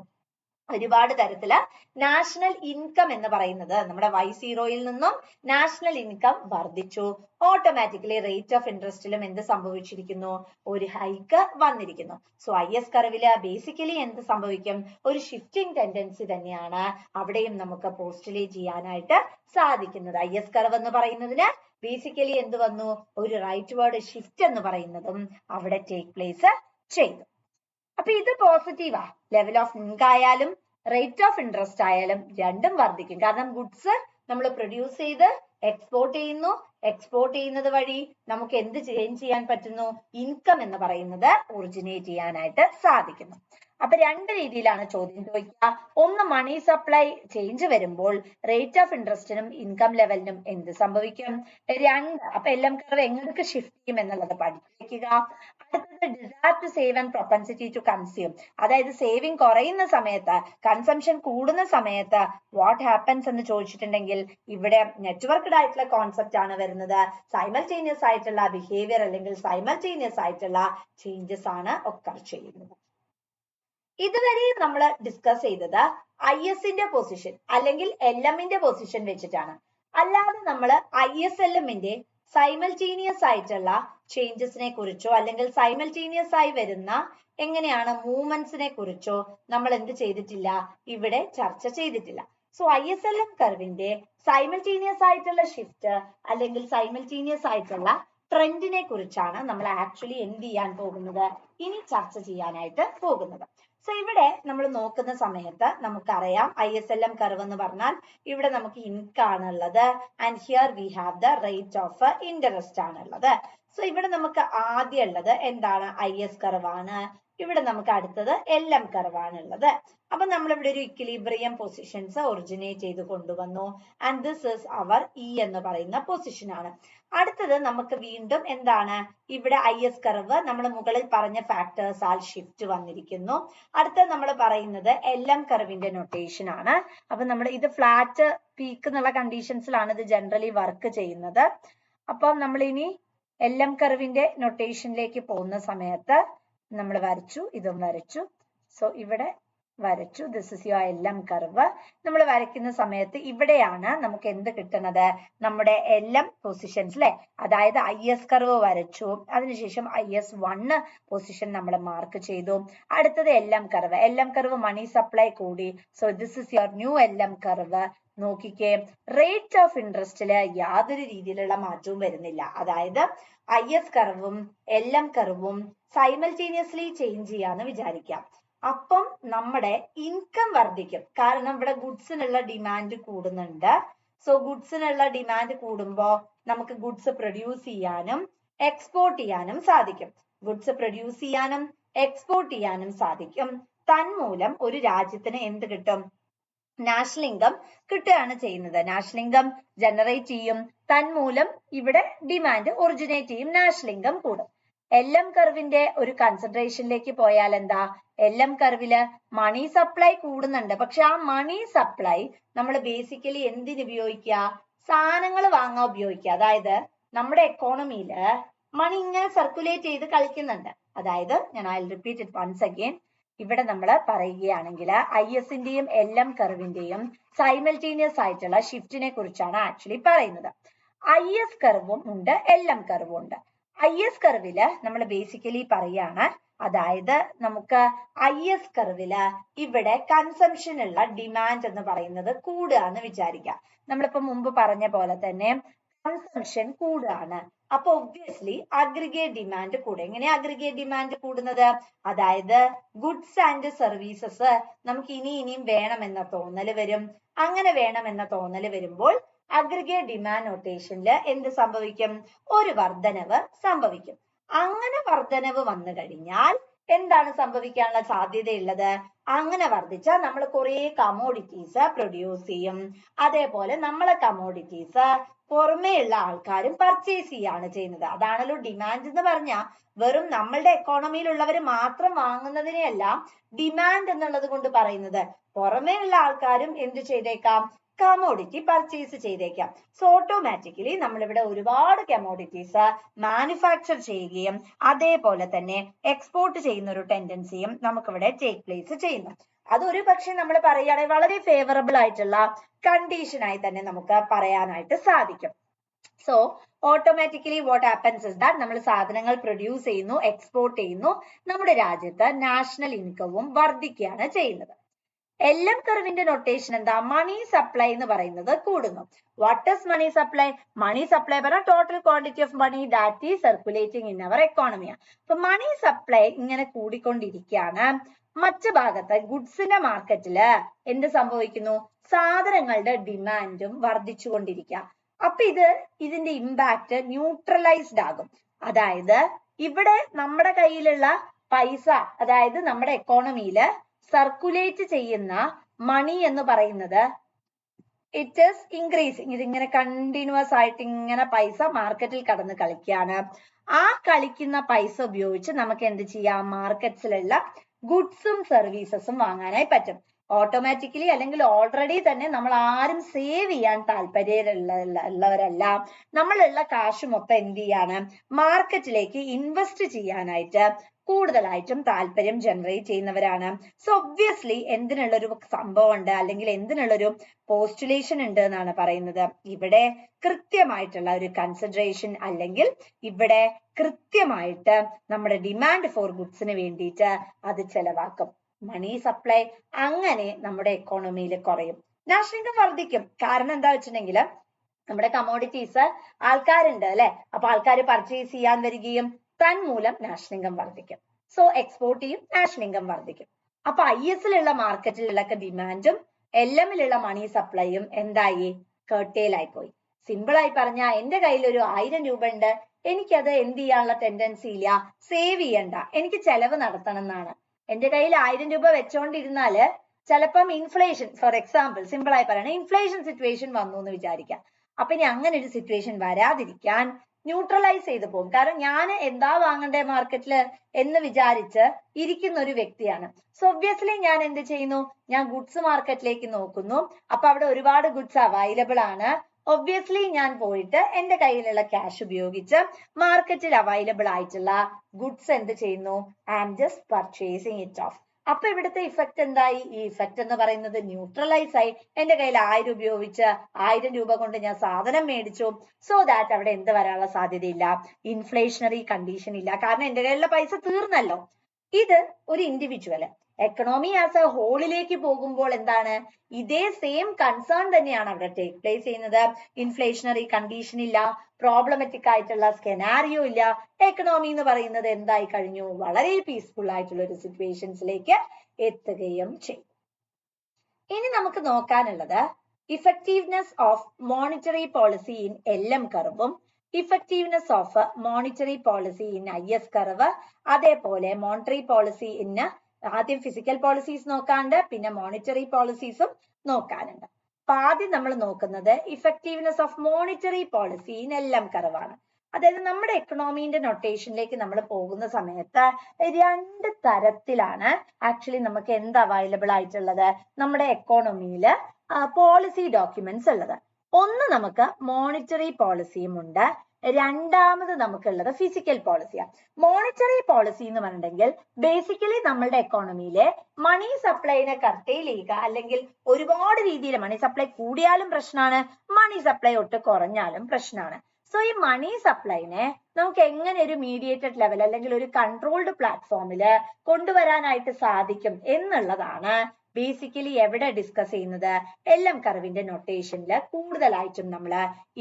ഒരുപാട് തരത്തില് നാഷണൽ ഇൻകം എന്ന് പറയുന്നത് നമ്മുടെ Y0 നിന്നും നാഷണൽ ഇൻകം വർദ്ധിച്ചു. ഓട്ടോമാറ്റിക്കലി റേറ്റ് ഓഫ് ഇൻട്രസ്റ്റിലും എന്ത് സംഭവിച്ചിരിക്കുന്നു? ഒരു ഹൈക്ക് വന്നിരിക്കുന്നു. സോ IS കർവില് ബേസിക്കലി എന്ത് സംഭവിക്കും? ഒരു ഷിഫ്റ്റിംഗ് ടെൻഡൻസി തന്നെയാണ് അവിടെയും നമുക്ക് പോസ്റ്റുലേറ്റ് ചെയ്യാനായിട്ട് സാധിക്കുന്നത്. IS കർവ് എന്ന് പറയുന്നതിന് ബേസിക്കലി എന്ത് വന്നു? ഒരു റൈറ്റ് വേർഡ് ഷിഫ്റ്റ് എന്ന് പറയുന്നതും അവിടെ ടേക്ക് പ്ലേസ് ചെയ്തു. അപ്പൊ ഇത് പോസിറ്റീവാ. ലെവൽ ഓഫ് ഇൻകം ആയാലും റേറ്റ് ഓഫ് ഇൻട്രസ്റ്റ് ആയാലും രണ്ടും വർദ്ധിക്കും. കാരണം ഗുഡ്സ് നമ്മൾ പ്രൊഡ്യൂസ് ചെയ്ത് എക്സ്പോർട്ട് ചെയ്യുന്നു. എക്സ്പോർട്ട് ചെയ്യുന്നത് വഴി നമുക്ക് എന്ത് ചെയ്യാൻ പറ്റുന്നു? ഇൻകം എന്ന് പറയുന്നത് ഒറിജിനേറ്റ് ചെയ്യാനായിട്ട് സാധിക്കുന്നു. അപ്പൊ രണ്ട് രീതിയിലാണ് ചോദ്യം ചോദിക്കുക. ഒന്ന്, മണി സപ്ലൈ ചേഞ്ച് വരുമ്പോൾ റേറ്റ് ഓഫ് ഇൻട്രസ്റ്റിനും ഇൻകം ലെവലിനും എന്ത് സംഭവിക്കും? രണ്ട്, അപ്പൊ LM കർവ് എങ്ങനെയൊക്കെ ഷിഫ്റ്റ് ചെയ്യും എന്നുള്ളത് പഠിക്കുക. അടുത്തത്, desire to save and propensity to consume. അതായത് സേവിങ് കുറയുന്ന സമയത്ത്, കൺസംഷൻ കൂടുന്ന സമയത്ത് വാട്ട് ഹാപ്പൻസ് എന്ന് ചോദിച്ചിട്ടുണ്ടെങ്കിൽ ഇവിടെ നെറ്റ്വർക്ക്ഡ് ആയിട്ടുള്ള കോൺസെപ്റ്റ് ആണ് വരുന്നത്. സൈമൾട്ടേനിയസ് ആയിട്ടുള്ള ബിഹേവിയർ അല്ലെങ്കിൽ സൈമൾട്ടേനിയസ് ആയിട്ടുള്ള ചേഞ്ചസ് ആണ് ഒക്കർ ചെയ്യുന്നത്. ഇതുവരെ നമ്മൾ ഡിസ്കസ് ചെയ്തത് ISന്റെ പൊസിഷൻ അല്ലെങ്കിൽ LMന്റെ പൊസിഷൻ വെച്ചിട്ടാണ്. അല്ലാതെ നമ്മൾ ISLMന്റെ സൈമൾട്ടേനിയസ് ആയിട്ടുള്ള ചേഞ്ചസിനെ കുറിച്ചോ അല്ലെങ്കിൽ സൈമൾട്ടേനിയസ് ആയി വരുന്ന എങ്ങനെയാണ് മൂവ്മെന്റ്സിനെ കുറിച്ചോ നമ്മൾ എന്ത് ചെയ്തിട്ടില്ല, ഇവിടെ ചർച്ച ചെയ്തിട്ടില്ല. സോ ISLM കർവിന്റെ സൈമൾട്ടേനിയസ് ആയിട്ടുള്ള ഷിഫ്റ്റ് അല്ലെങ്കിൽ സൈമൾട്ടേനിയസ് ആയിട്ടുള്ള ട്രെൻഡിനെ കുറിച്ചാണ് നമ്മൾ ആക്ച്വലി എന്ത് ചെയ്യാൻ പോകുന്നത്, ഇനി ചർച്ച ചെയ്യാനായിട്ട് പോകുന്നത്. സോ ഇവിടെ നമ്മൾ നോക്കുന്ന സമയത്ത് നമുക്കറിയാം ISLM കർവ് എന്ന് പറഞ്ഞാൽ ഇവിടെ നമുക്ക് ഇൻകം ആണുള്ളത് and here we have the rate of interest ആണുള്ളത്. സോ ഇവിടെ നമുക്ക് ആദ്യം ഉള്ളത് എന്താണ്? IS കർവാണ്. ഇവിടെ നമുക്ക് അടുത്തത് LM കർവാണ് ഉള്ളത്. അപ്പൊ നമ്മൾ ഇവിടെ ഒരു ഇക്വിലിബ്രിയം പൊസിഷൻസ് ഒറിജിനേറ്റ് ചെയ്ത് കൊണ്ടുവന്നു and this is our E എന്ന് പറയുന്ന പൊസിഷൻ ആണ്. അടുത്തത് നമുക്ക് വീണ്ടും എന്താണ്? ഇവിടെ IS കർവ് നമ്മൾ മുകളിൽ പറഞ്ഞ ഫാക്ടേഴ്സ് ആൽ ഷിഫ്റ്റ് വന്നിരിക്കുന്നു. അടുത്ത നമ്മൾ പറയുന്നത് LM കർവിന്റെ നൊട്ടേഷൻ ആണ്. അപ്പൊ നമ്മൾ ഇത് ഫ്ലാറ്റ് പീക്ക് എന്നുള്ള കണ്ടീഷൻസിലാണ് ഇത് ജനറലി വർക്ക് ചെയ്യുന്നത്. അപ്പം നമ്മൾ ഇനി LM കർവിന്റെ നൊട്ടേഷനിലേക്ക് പോകുന്ന സമയത്ത് നമ്മൾ വരച്ചു, ഇതും വരച്ചു. സോ ഇവിടെ വരച്ചു, this is your LM curve. നമ്മൾ വരയ്ക്കുന്ന സമയത്ത് ഇവിടെയാണ് നമുക്ക് എന്ത് കിട്ടുന്നത്? നമ്മുടെ LM പൊസിഷൻസ് അല്ലെ, അതായത് IS കർവ് വരച്ചു, അതിനുശേഷം IS1 പൊസിഷൻ നമ്മൾ മാർക്ക് ചെയ്തു. അടുത്തത് LM കർവ് മണി സപ്ലൈ കൂടി. So this is your new LM curve. നോക്കിക്കേ, റേറ്റ് ഓഫ് ഇൻട്രസ്റ്റില് യാതൊരു രീതിയിലുള്ള മാറ്റവും വരുന്നില്ല. അതായത് IS കർവും LM കർവും സൈമൾട്ടേനിയസ്ലി ചേഞ്ച് ചെയ്യാന്ന് വിചാരിക്കാം. അപ്പം നമ്മുടെ ഇൻകം വർദ്ധിക്കും. കാരണം ഇവിടെ ഗുഡ്സിനുള്ള ഡിമാൻഡ് കൂടുന്നുണ്ട്. സോ ഗുഡ്സിനുള്ള ഡിമാൻഡ് കൂടുമ്പോ നമുക്ക് ഗുഡ്സ് പ്രൊഡ്യൂസ് ചെയ്യാനും എക്സ്പോർട്ട് ചെയ്യാനും സാധിക്കും. ഗുഡ്സ് പ്രൊഡ്യൂസ് ചെയ്യാനും എക്സ്പോർട്ട് ചെയ്യാനും സാധിക്കും. തന്മൂലം ഒരു രാജ്യത്തിന് എന്ത് കിട്ടും? നാഷണൽ ഇൻകം കിട്ടുകയാണ് ചെയ്യുന്നത്. നാഷണൽ ഇൻകം ജനറേറ്റ് ചെയ്യും, തന്മൂലം ഇവിടെ ഡിമാൻഡ് ഒറിജിനേറ്റ് ചെയ്യും, നാഷണൽ ഇൻകം കൂടും. LM കർവിന്റെ ഒരു കൺസിഡറേഷനിലേക്ക് പോയാൽ എന്താ? LM കർവില് മണി സപ്ലൈ കൂടുന്നുണ്ട്. പക്ഷെ ആ മണി സപ്ലൈ നമ്മൾ ബേസിക്കലി എന്തിന് ഉപയോഗിക്കുക? സാധനങ്ങൾ വാങ്ങാൻ ഉപയോഗിക്കുക. അതായത് നമ്മുടെ എക്കോണമിയില് മണി ഇങ്ങനെ സർക്കുലേറ്റ് ചെയ്ത് കളിക്കുന്നുണ്ട്. അതായത് ഞാൻ I repeat it once again. ഇവിടെ നമ്മൾ പറയുകയാണെങ്കിൽ ISന്റെയും LM കർവിന്റെയും സൈമൾട്ടേനിയസ് ആയിട്ടുള്ള ഷിഫ്റ്റിനെ കുറിച്ചാണ് ആക്ച്വലി പറയുന്നത്. IS കർവും ഉണ്ട്, LM കർവും ഉണ്ട്. IS കർവില് നമ്മൾ ബേസിക്കലി പറയാണ്, അതായത് നമുക്ക് IS കർവില് ഇവിടെ കൺസംഷൻ ഉള്ള ഡിമാൻഡ് എന്ന് പറയുന്നത് കൂടുകയെന്ന് വിചാരിക്കുക. നമ്മളിപ്പോ മുമ്പ് പറഞ്ഞ പോലെ തന്നെ കൺസംഷൻ കൂടുകയാണ്. അപ്പൊ ഒബ്വിയസ്ലി അഗ്രിഗേറ്റ് ഡിമാൻഡ് കൂടും. എങ്ങനെയാ അഗ്രിഗേറ്റ് ഡിമാൻഡ് കൂടുന്നത്? അതായത് ഗുഡ്സ് ആൻഡ് സർവീസസ് നമുക്ക് ഇനിയും വേണമെന്ന തോന്നല് വരും. അങ്ങനെ വേണമെന്ന തോന്നല് വരുമ്പോൾ അഗ്രിഗേറ്റ് ഡിമാൻഡ് നൊട്ടേഷനില് എന്ത് സംഭവിക്കും? ഒരു വർധനവ് സംഭവിക്കും. അങ്ങനെ വർധനവ് വന്നു കഴിഞ്ഞാൽ എന്താണ് സംഭവിക്കാനുള്ള സാധ്യതയുള്ളത്? അങ്ങനെ വർദ്ധിച്ചാൽ നമ്മൾ കുറെ കമോഡിറ്റീസ് പ്രൊഡ്യൂസ് ചെയ്യും. അതേപോലെ നമ്മളെ കമോഡിറ്റീസ് പുറമേയുള്ള ആൾക്കാരും പർച്ചേസ് ചെയ്യാണ് ചെയ്യുന്നത്. അതാണല്ലോ ഡിമാൻഡ് എന്ന് പറഞ്ഞാൽ. വെറും നമ്മളുടെ എക്കോണമിയിലുള്ളവർ മാത്രം വാങ്ങുന്നതിനെയല്ല ഡിമാൻഡ് എന്നുള്ളത് കൊണ്ട് പറയുന്നത്. പുറമേയുള്ള ആൾക്കാരും എന്ത് ചെയ്തേക്കാം? കമോഡിറ്റി പർച്ചേസ് ചെയ്തേക്കാം. സോ ഓട്ടോമാറ്റിക്കലി നമ്മളിവിടെ ഒരുപാട് കമോഡിറ്റീസ് മാനുഫാക്ചർ ചെയ്യുകയും അതേപോലെ തന്നെ എക്സ്പോർട്ട് ചെയ്യുന്ന ഒരു ടെൻഡൻസിയും നമുക്കിവിടെ ടേക്ക് പ്ലേസ് ചെയ്യുന്നു. അതൊരു പക്ഷെ നമ്മൾ പറയുകയാണെങ്കിൽ വളരെ ഫേവറബിൾ ആയിട്ടുള്ള കണ്ടീഷൻ ആയി തന്നെ നമുക്ക് പറയാനായിട്ട് സാധിക്കും. So automatically what happens is that നമ്മൾ സാധനങ്ങൾ പ്രൊഡ്യൂസ് ചെയ്യുന്നു, എക്സ്പോർട്ട് ചെയ്യുന്നു, നമ്മുടെ രാജ്യത്ത് നാഷണൽ ഇൻകവും വർദ്ധിക്കുകയാണ് ചെയ്യുന്നത്. LM കർവിന്റെ നൊട്ടേഷൻ എന്താ? മണി സപ്ലൈ എന്ന് പറയുന്നത് കൂടുന്നു. What is money supply? Money supply പറഞ്ഞാൽ total quantity of money that is circulating in our economy. അപ്പൊ മണി സപ്ലൈ ഇങ്ങനെ കൂടിക്കൊണ്ടിരിക്കുകയാണ്. മറ്റു ഭാഗത്ത് ഗുഡ്സിന്റെ മാർക്കറ്റില് എന്ത് സംഭവിക്കുന്നു? സാധനങ്ങളുടെ ഡിമാൻഡും വർദ്ധിച്ചുകൊണ്ടിരിക്കുക. അപ്പൊ ഇതിന്റെ ഇമ്പാക്ട് ന്യൂട്രലൈസ്ഡ് ആകും. അതായത് ഇവിടെ നമ്മുടെ കയ്യിലുള്ള പൈസ, അതായത് നമ്മുടെ എക്കോണമിയില് സർക്കുലേറ്റ് ചെയ്യുന്ന മണി എന്ന് പറയുന്നത് ഇറ്റ് ഈസ് ഇൻക്രീസിങ്. ഇതിങ്ങനെ കണ്ടിന്യൂസ് ആയിട്ട് ഇങ്ങനെ പൈസ മാർക്കറ്റിൽ കടന്ന് കളിക്കുകയാണ്. ആ കളിക്കുന്ന പൈസ ഉപയോഗിച്ച് നമുക്ക് എന്ത് ചെയ്യാം? മാർക്കറ്റ്സിലുള്ള ഗുഡ്സും സർവീസസും വാങ്ങാനായി പറ്റും. ഓട്ടോമാറ്റിക്കലി അല്ലെങ്കിൽ ഓൾറെഡി തന്നെ നമ്മൾ ആരും സേവ് ചെയ്യാൻ താല്പര്യമുള്ളവരല്ല. നമ്മളുള്ള കാശ് മൊത്തം എന്ത് ചെയ്യാണ്? മാർക്കറ്റിലേക്ക് ഇൻവെസ്റ്റ് ചെയ്യാനായിട്ട് കൂടുതലായിട്ടും താല്പര്യം ജനറേറ്റ് ചെയ്യുന്നവരാണ്. സോ ഒബ്വിയസ്ലി എന്തിനുള്ളൊരു സംഭവം ഉണ്ട് അല്ലെങ്കിൽ എന്തിനുള്ളൊരു പോസ്റ്റുലേഷൻ ഉണ്ട് എന്നാണ് പറയുന്നത്. ഇവിടെ കൃത്യമായിട്ടുള്ള ഒരു കൺസിഡറേഷൻ അല്ലെങ്കിൽ ഇവിടെ കൃത്യമായിട്ട് നമ്മുടെ ഡിമാൻഡ് ഫോർ ഗുഡ്സിന് വേണ്ടിയിട്ട് അത് ചെലവാക്കും. മണി സപ്ലൈ അങ്ങനെ നമ്മുടെ എക്കോണമിയിൽ കുറയും, നാഷണൽ ഇൻകം വർദ്ധിക്കും. കാരണം എന്താ വെച്ചിട്ടുണ്ടെങ്കിൽ നമ്മുടെ കമോഡിറ്റീസ് ആൾക്കാരുണ്ട് അല്ലെ, അപ്പൊ ആൾക്കാർ പർച്ചേസ് ചെയ്യാൻ വരികയും തന്മൂലം നാഷണൽ ഇൻകം വർദ്ധിക്കും. സോ എക്സ്പോർട്ട് ചെയ്യും, നാഷണൽ ഇൻകം വർദ്ധിക്കും. അപ്പൊ ISലുള്ള മാർക്കറ്റിലുള്ള ഡിമാൻഡും LMലുള്ള മണി സപ്ലൈയും എന്തായി? കർട്ടേൽ ആയി പോയി. സിമ്പിൾ ആയി പറഞ്ഞാൽ എന്റെ കയ്യിൽ ഒരു 1000 രൂപ ഉണ്ട്, എനിക്കത് എന്ത് ചെയ്യാനുള്ള ടെൻഡൻസി ഇല്ല, സേവ് ചെയ്യണ്ട, എനിക്ക് ചെലവ് നടത്തണം എന്നാണ്. എന്റെ കയ്യിൽ 1000 രൂപ വെച്ചോണ്ടിരുന്നാല് ചിലപ്പം ഇൻഫ്ലേഷൻ, ഫോർ എക്സാമ്പിൾ സിമ്പിൾ ആയി പറയണ ഇൻഫ്ലേഷൻ സിറ്റുവേഷൻ വന്നു എന്ന് വിചാരിക്കാം. അപ്പൊ ഇനി അങ്ങനെ ഒരു സിറ്റുവേഷൻ വരാതിരിക്കാൻ ന്യൂട്രലൈസ് ചെയ്ത് പോകും. കാരണം ഞാൻ എന്താ വാങ്ങണ്ടേ മാർക്കറ്റില് എന്ന് വിചാരിച്ച് ഇരിക്കുന്ന ഒരു വ്യക്തിയാണ്. സോ ഒബ്വിയസ്ലി ഞാൻ എന്ത് ചെയ്യുന്നു? ഞാൻ ഗുഡ്സ് മാർക്കറ്റിലേക്ക് നോക്കുന്നു. അപ്പൊ അവിടെ ഒരുപാട് ഗുഡ്സ് അവൈലബിൾ ആണ്. ഒബ്വിയസ്ലി ഞാൻ പോയിട്ട് എന്റെ കയ്യിലുള്ള ക്യാഷ് ഉപയോഗിച്ച് മാർക്കറ്റിൽ അവൈലബിൾ ആയിട്ടുള്ള ഗുഡ്സ് എന്ത് ചെയ്യുന്നു? I am just purchasing it off. അപ്പൊ ഇവിടുത്തെ ഇഫക്റ്റ് എന്തായി? ഈ ഇഫക്റ്റ് എന്ന് പറയുന്നത് ന്യൂട്രലൈസ് ആയി. എന്റെ കയ്യിൽ 1000 ഉപയോഗിച്ച് 1000 രൂപ കൊണ്ട് ഞാൻ സാധനം മേടിച്ചു. സോ ദാറ്റ് അവിടെ എന്ത് വരാനുള്ള സാധ്യതയില്ല? ഇൻഫ്ലേഷണറി കണ്ടീഷൻ ഇല്ല. കാരണം എന്റെ കയ്യിലുള്ള പൈസ തീർന്നല്ലോ. ഇത് ഒരു ഇൻഡിവിജ്വൽ എക്കണോമി ആസ് എ ഹോളിലേക്ക് പോകുമ്പോൾ എന്താണ്? ഇതേ സെയിം കൺസേൺ തന്നെയാണ് അവിടെ ടേക്ക് പ്ലേസ് ചെയ്യുന്നത്. ഇൻഫ്ലേഷണറി കണ്ടീഷൻ ഇല്ല, പ്രോബ്ലമാറ്റിക് ആയിട്ടുള്ള സ്കെനാരിയോ ഇല്ല. എക്കണോമി എന്ന് പറയുന്നത് എന്തായി കഴിഞ്ഞു? വളരെ പീസ്ഫുൾ ആയിട്ടുള്ള ഒരു സിറ്റുവേഷൻസിലേക്ക് എത്തുകയും ചെയ്യും. ഇനി നമുക്ക് നോക്കാനുള്ളത് effectiveness of monetary policy in LM കർവും effectiveness of monetary policy in IS curve, അതേപോലെ മോണിറ്ററി പോളിസി ഇൻ ആദ്യം ഫിസിക്കൽ പോളിസീസ് നോക്കാണ്ട് പിന്നെ മോണിറ്ററി പോളിസീസും നോക്കാനുണ്ട്. അപ്പൊ ആദ്യം നമ്മൾ നോക്കുന്നത് effectiveness of monetary policy in LM curve ആണ്. അതായത് നമ്മുടെ എക്കണോമിന്റെ നൊട്ടേഷനിലേക്ക് നമ്മൾ പോകുന്ന സമയത്ത് 2 തരത്തിലാണ് ആക്ച്വലി നമുക്ക് എന്ത് അവൈലബിൾ ആയിട്ടുള്ളത്? നമ്മുടെ എക്കോണമിയിൽ പോളിസി ഡോക്യുമെന്റ്സ് ഉള്ളത്. ഒന്ന് നമുക്ക് മോണിറ്ററി പോളിസിയും ഉണ്ട്, രണ്ടാമത് നമുക്കുള്ളത് ഫിസിക്കൽ പോളിസിയാണ്. മോണിറ്ററി പോളിസി എന്ന് പറഞ്ഞിട്ടുണ്ടെങ്കിൽ ബേസിക്കലി നമ്മളുടെ എക്കോണമിയിലെ മണി സപ്ലൈനെ കർട്ടൈൽ ചെയ്യുക, അല്ലെങ്കിൽ ഒരുപാട് രീതിയിൽ മണി സപ്ലൈ കൂടിയാലും പ്രശ്നമാണ്, മണി സപ്ലൈ ഒട്ട് കുറഞ്ഞാലും പ്രശ്നമാണ്. സോ ഈ മണി സപ്ലൈനെ നമുക്ക് എങ്ങനെ ഒരു മീഡിയേറ്റഡ് ലെവൽ അല്ലെങ്കിൽ ഒരു കൺട്രോൾഡ് പ്ലാറ്റ്ഫോമിൽ കൊണ്ടുവരാനായിട്ട് സാധിക്കും എന്നുള്ളതാണ് ബേസിക്കലി എവിടെ ഡിസ്കസ് ചെയ്യുന്നത്? LM കർവിന്റെ നൊട്ടേഷനിൽ കൂടുതലായിട്ടും നമ്മൾ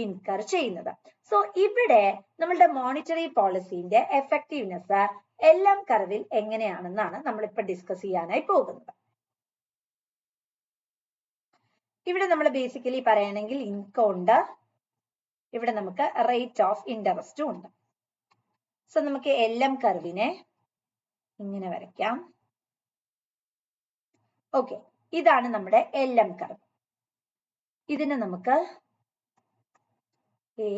ഇൻകർ ചെയ്യുന്നത്. സോ ഇവിടെ നമ്മളുടെ മോണിറ്ററി പോളിസിന്റെ എഫക്റ്റീവ്നെസ് LM കർവിൽ എങ്ങനെയാണെന്നാണ് നമ്മളിപ്പോ ഡിസ്കസ് ചെയ്യാനായി പോകുന്നത്. ഇവിടെ നമ്മൾ ബേസിക്കലി പറയുകയാണെങ്കിൽ ഇൻകം ഉണ്ട്, ഇവിടെ നമുക്ക് റേറ്റ് ഓഫ് ഇൻട്രസ്റ്റും ഉണ്ട്. സോ നമുക്ക് LM കർവിനെ ഇങ്ങനെ വരയ്ക്കാം. ഓക്കെ, ഇതാണ് നമ്മുടെ LM കർവ്. ഇതിനെ നമുക്ക് A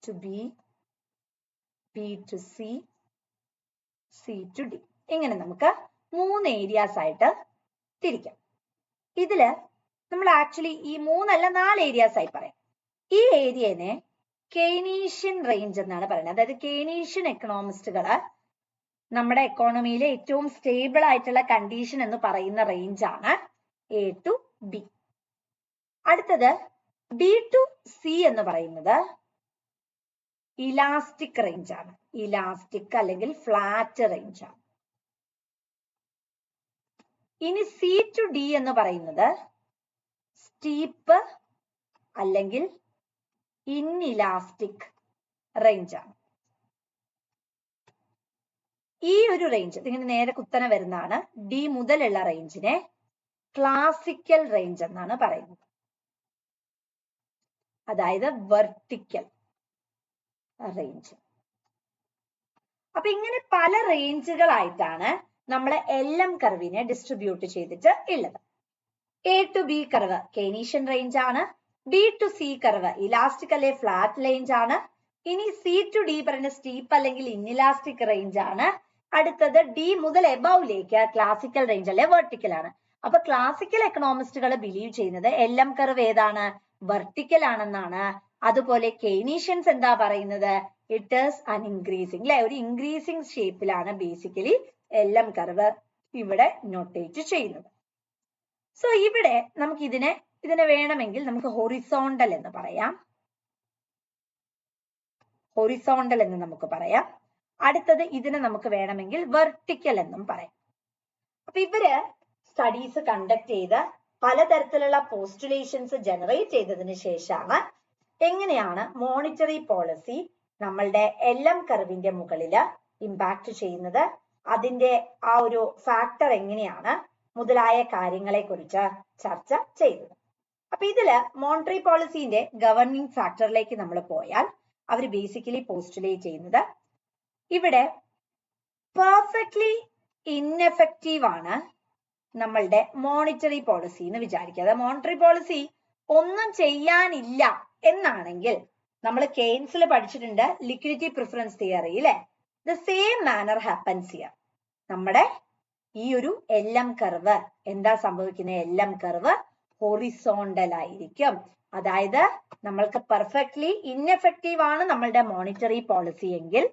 to B, B to C, C to D ഇങ്ങനെ നമുക്ക് 3 ഏരിയാസ് ആയിട്ട് തിരിക്കാം. ഇതില് നമ്മൾ ആക്ച്വലി ഈ 3 അല്ല 4 ഏരിയാസ് ആയി പറയാം. ഈ ഏരിയനെ കെയ്നീഷ്യൻ റേഞ്ച് എന്നാണ് പറയുന്നത്. അതായത് കെയ്നീഷ്യൻ എക്കണോമിസ്റ്റുകള് നമ്മുടെ എക്കോണമിയിലെ ഏറ്റവും സ്റ്റേബിൾ ആയിട്ടുള്ള കണ്ടീഷൻ എന്ന് പറയുന്ന റേഞ്ച് ആണ് A to B. അടുത്തത് B to C എന്ന് പറയുന്നത് ഇലാസ്റ്റിക് റേഞ്ച് ആണ്. ഇലാസ്റ്റിക് അല്ലെങ്കിൽ ഫ്ലാറ്റ് റേഞ്ച് ആണ്. ഇനി C to D എന്ന് പറയുന്നത് സ്റ്റീപ്പ് അല്ലെങ്കിൽ ഇൻഇലാസ്റ്റിക് റേഞ്ച് ആണ്. ഈ ഒരു റേഞ്ച് ഇങ്ങനെ നേരെ കുത്തനെ വരുന്നതാണ്. ഡി മുതലുള്ള റേഞ്ചിനെ ക്ലാസിക്കൽ റേഞ്ച് എന്നാണ് പറയുന്നത്. അതായത് വെർട്ടിക്കൽ റേഞ്ച്. അപ്പൊ ഇങ്ങനെ പല റേഞ്ചുകളായിട്ടാണ് നമ്മൾ LM കർവിനെ ഡിസ്ട്രിബ്യൂട്ട് ചെയ്തിട്ട് ഉള്ളത്. A to B curve Keynesian range ആണ്. B to C curve elastic അല്ലെ ഫ്ലാറ്റ് റേഞ്ച് ആണ്. ഇനി C to D പറയുന്ന സ്റ്റീപ്പ് അല്ലെങ്കിൽ ഇൻഇലാസ്റ്റിക് റേഞ്ച് ആണ്. അടുത്തത് D മുതൽ എബൌവിലേക്ക് ക്ലാസിക്കൽ റേഞ്ച് അല്ലെ വെർട്ടിക്കൽ ആണ്. അപ്പൊ ക്ലാസിക്കൽ എക്കണോമിസ്റ്റുകൾ ബിലീവ് ചെയ്യുന്നത് LM കർവ് ഏതാണ്? വെർട്ടിക്കൽ ആണെന്നാണ്. അതുപോലെ കെയ്നീഷ്യൻസ് എന്താ പറയുന്നത്? ഇറ്റ് ഈസ് അൻ ഇൻക്രീസിംഗ് അല്ലെ, ഒരു ഇൻക്രീസിംഗ് ഷേപ്പിലാണ് ബേസിക്കലി LM കർവ് ഇവിടെ നോട്ടേറ്റ് ചെയ്യുന്നത്. സോ ഇവിടെ നമുക്ക് ഇതിനെ വേണമെങ്കിൽ നമുക്ക് ഹൊറിസോണ്ടൽ എന്ന് പറയാം. ഹൊറിസോണ്ടൽ എന്ന് നമുക്ക് പറയാം. അടുത്തത് ഇതിനെ നമുക്ക് വേണമെങ്കിൽ വെർട്ടിക്കൽ എന്നും പറയാം. അപ്പൊ ഇവര് സ്റ്റഡീസ് കണ്ടക്ട് ചെയ്ത് പലതരത്തിലുള്ള പോസ്റ്റുലേഷൻസ് ജനറേറ്റ് ചെയ്തതിന് ശേഷമാണ് എങ്ങനെയാണ് മോണിറ്ററി പോളിസി നമ്മളുടെ LM കർവിന്റെ മുകളിൽ ഇമ്പാക്ട് ചെയ്യുന്നത്, അതിന്റെ ആ ഒരു ഫാക്ടർ എങ്ങനെയാണ് മുതലായ കാര്യങ്ങളെ കുറിച്ച് ചർച്ച ചെയ്തത്. അപ്പൊ ഇതില് മോണിറ്ററി പോളിസിന്റെ ഗവർണിംഗ് ഫാക്ടറിലേക്ക് നമ്മൾ പോയാൽ അവർ ബേസിക്കലി പോസ്റ്റുലേറ്റ് ചെയ്യുന്നത് ഇവിടെ പെർഫെക്റ്റ്ലി ഇൻഎഫക്റ്റീവ് ആണ് നമ്മളുടെ മോണിറ്ററി പോളിസി എന്ന് വിചാരിക്കുക. മോണിറ്ററി പോളിസി ഒന്നും ചെയ്യാനില്ല എന്നാണെങ്കിൽ നമ്മൾ കെയ്ൻസിൽ പഠിച്ചിട്ടുണ്ട് ലിക്വിഡിറ്റി പ്രിഫറൻസ് തിയറി അല്ലെ. The same manor happens here. നമ്മുടെ ഈ ഒരു LM കർവ് എന്താ സംഭവിക്കുന്നത്? LM കർവ് ഹൊറിസോണ്ടൽ ആയിരിക്കും. അതായത് നമ്മൾക്ക് പെർഫെക്റ്റ്ലി ഇൻഎഫക്റ്റീവ് ആണ് നമ്മളുടെ മോണിറ്ററി പോളിസി എങ്കിൽ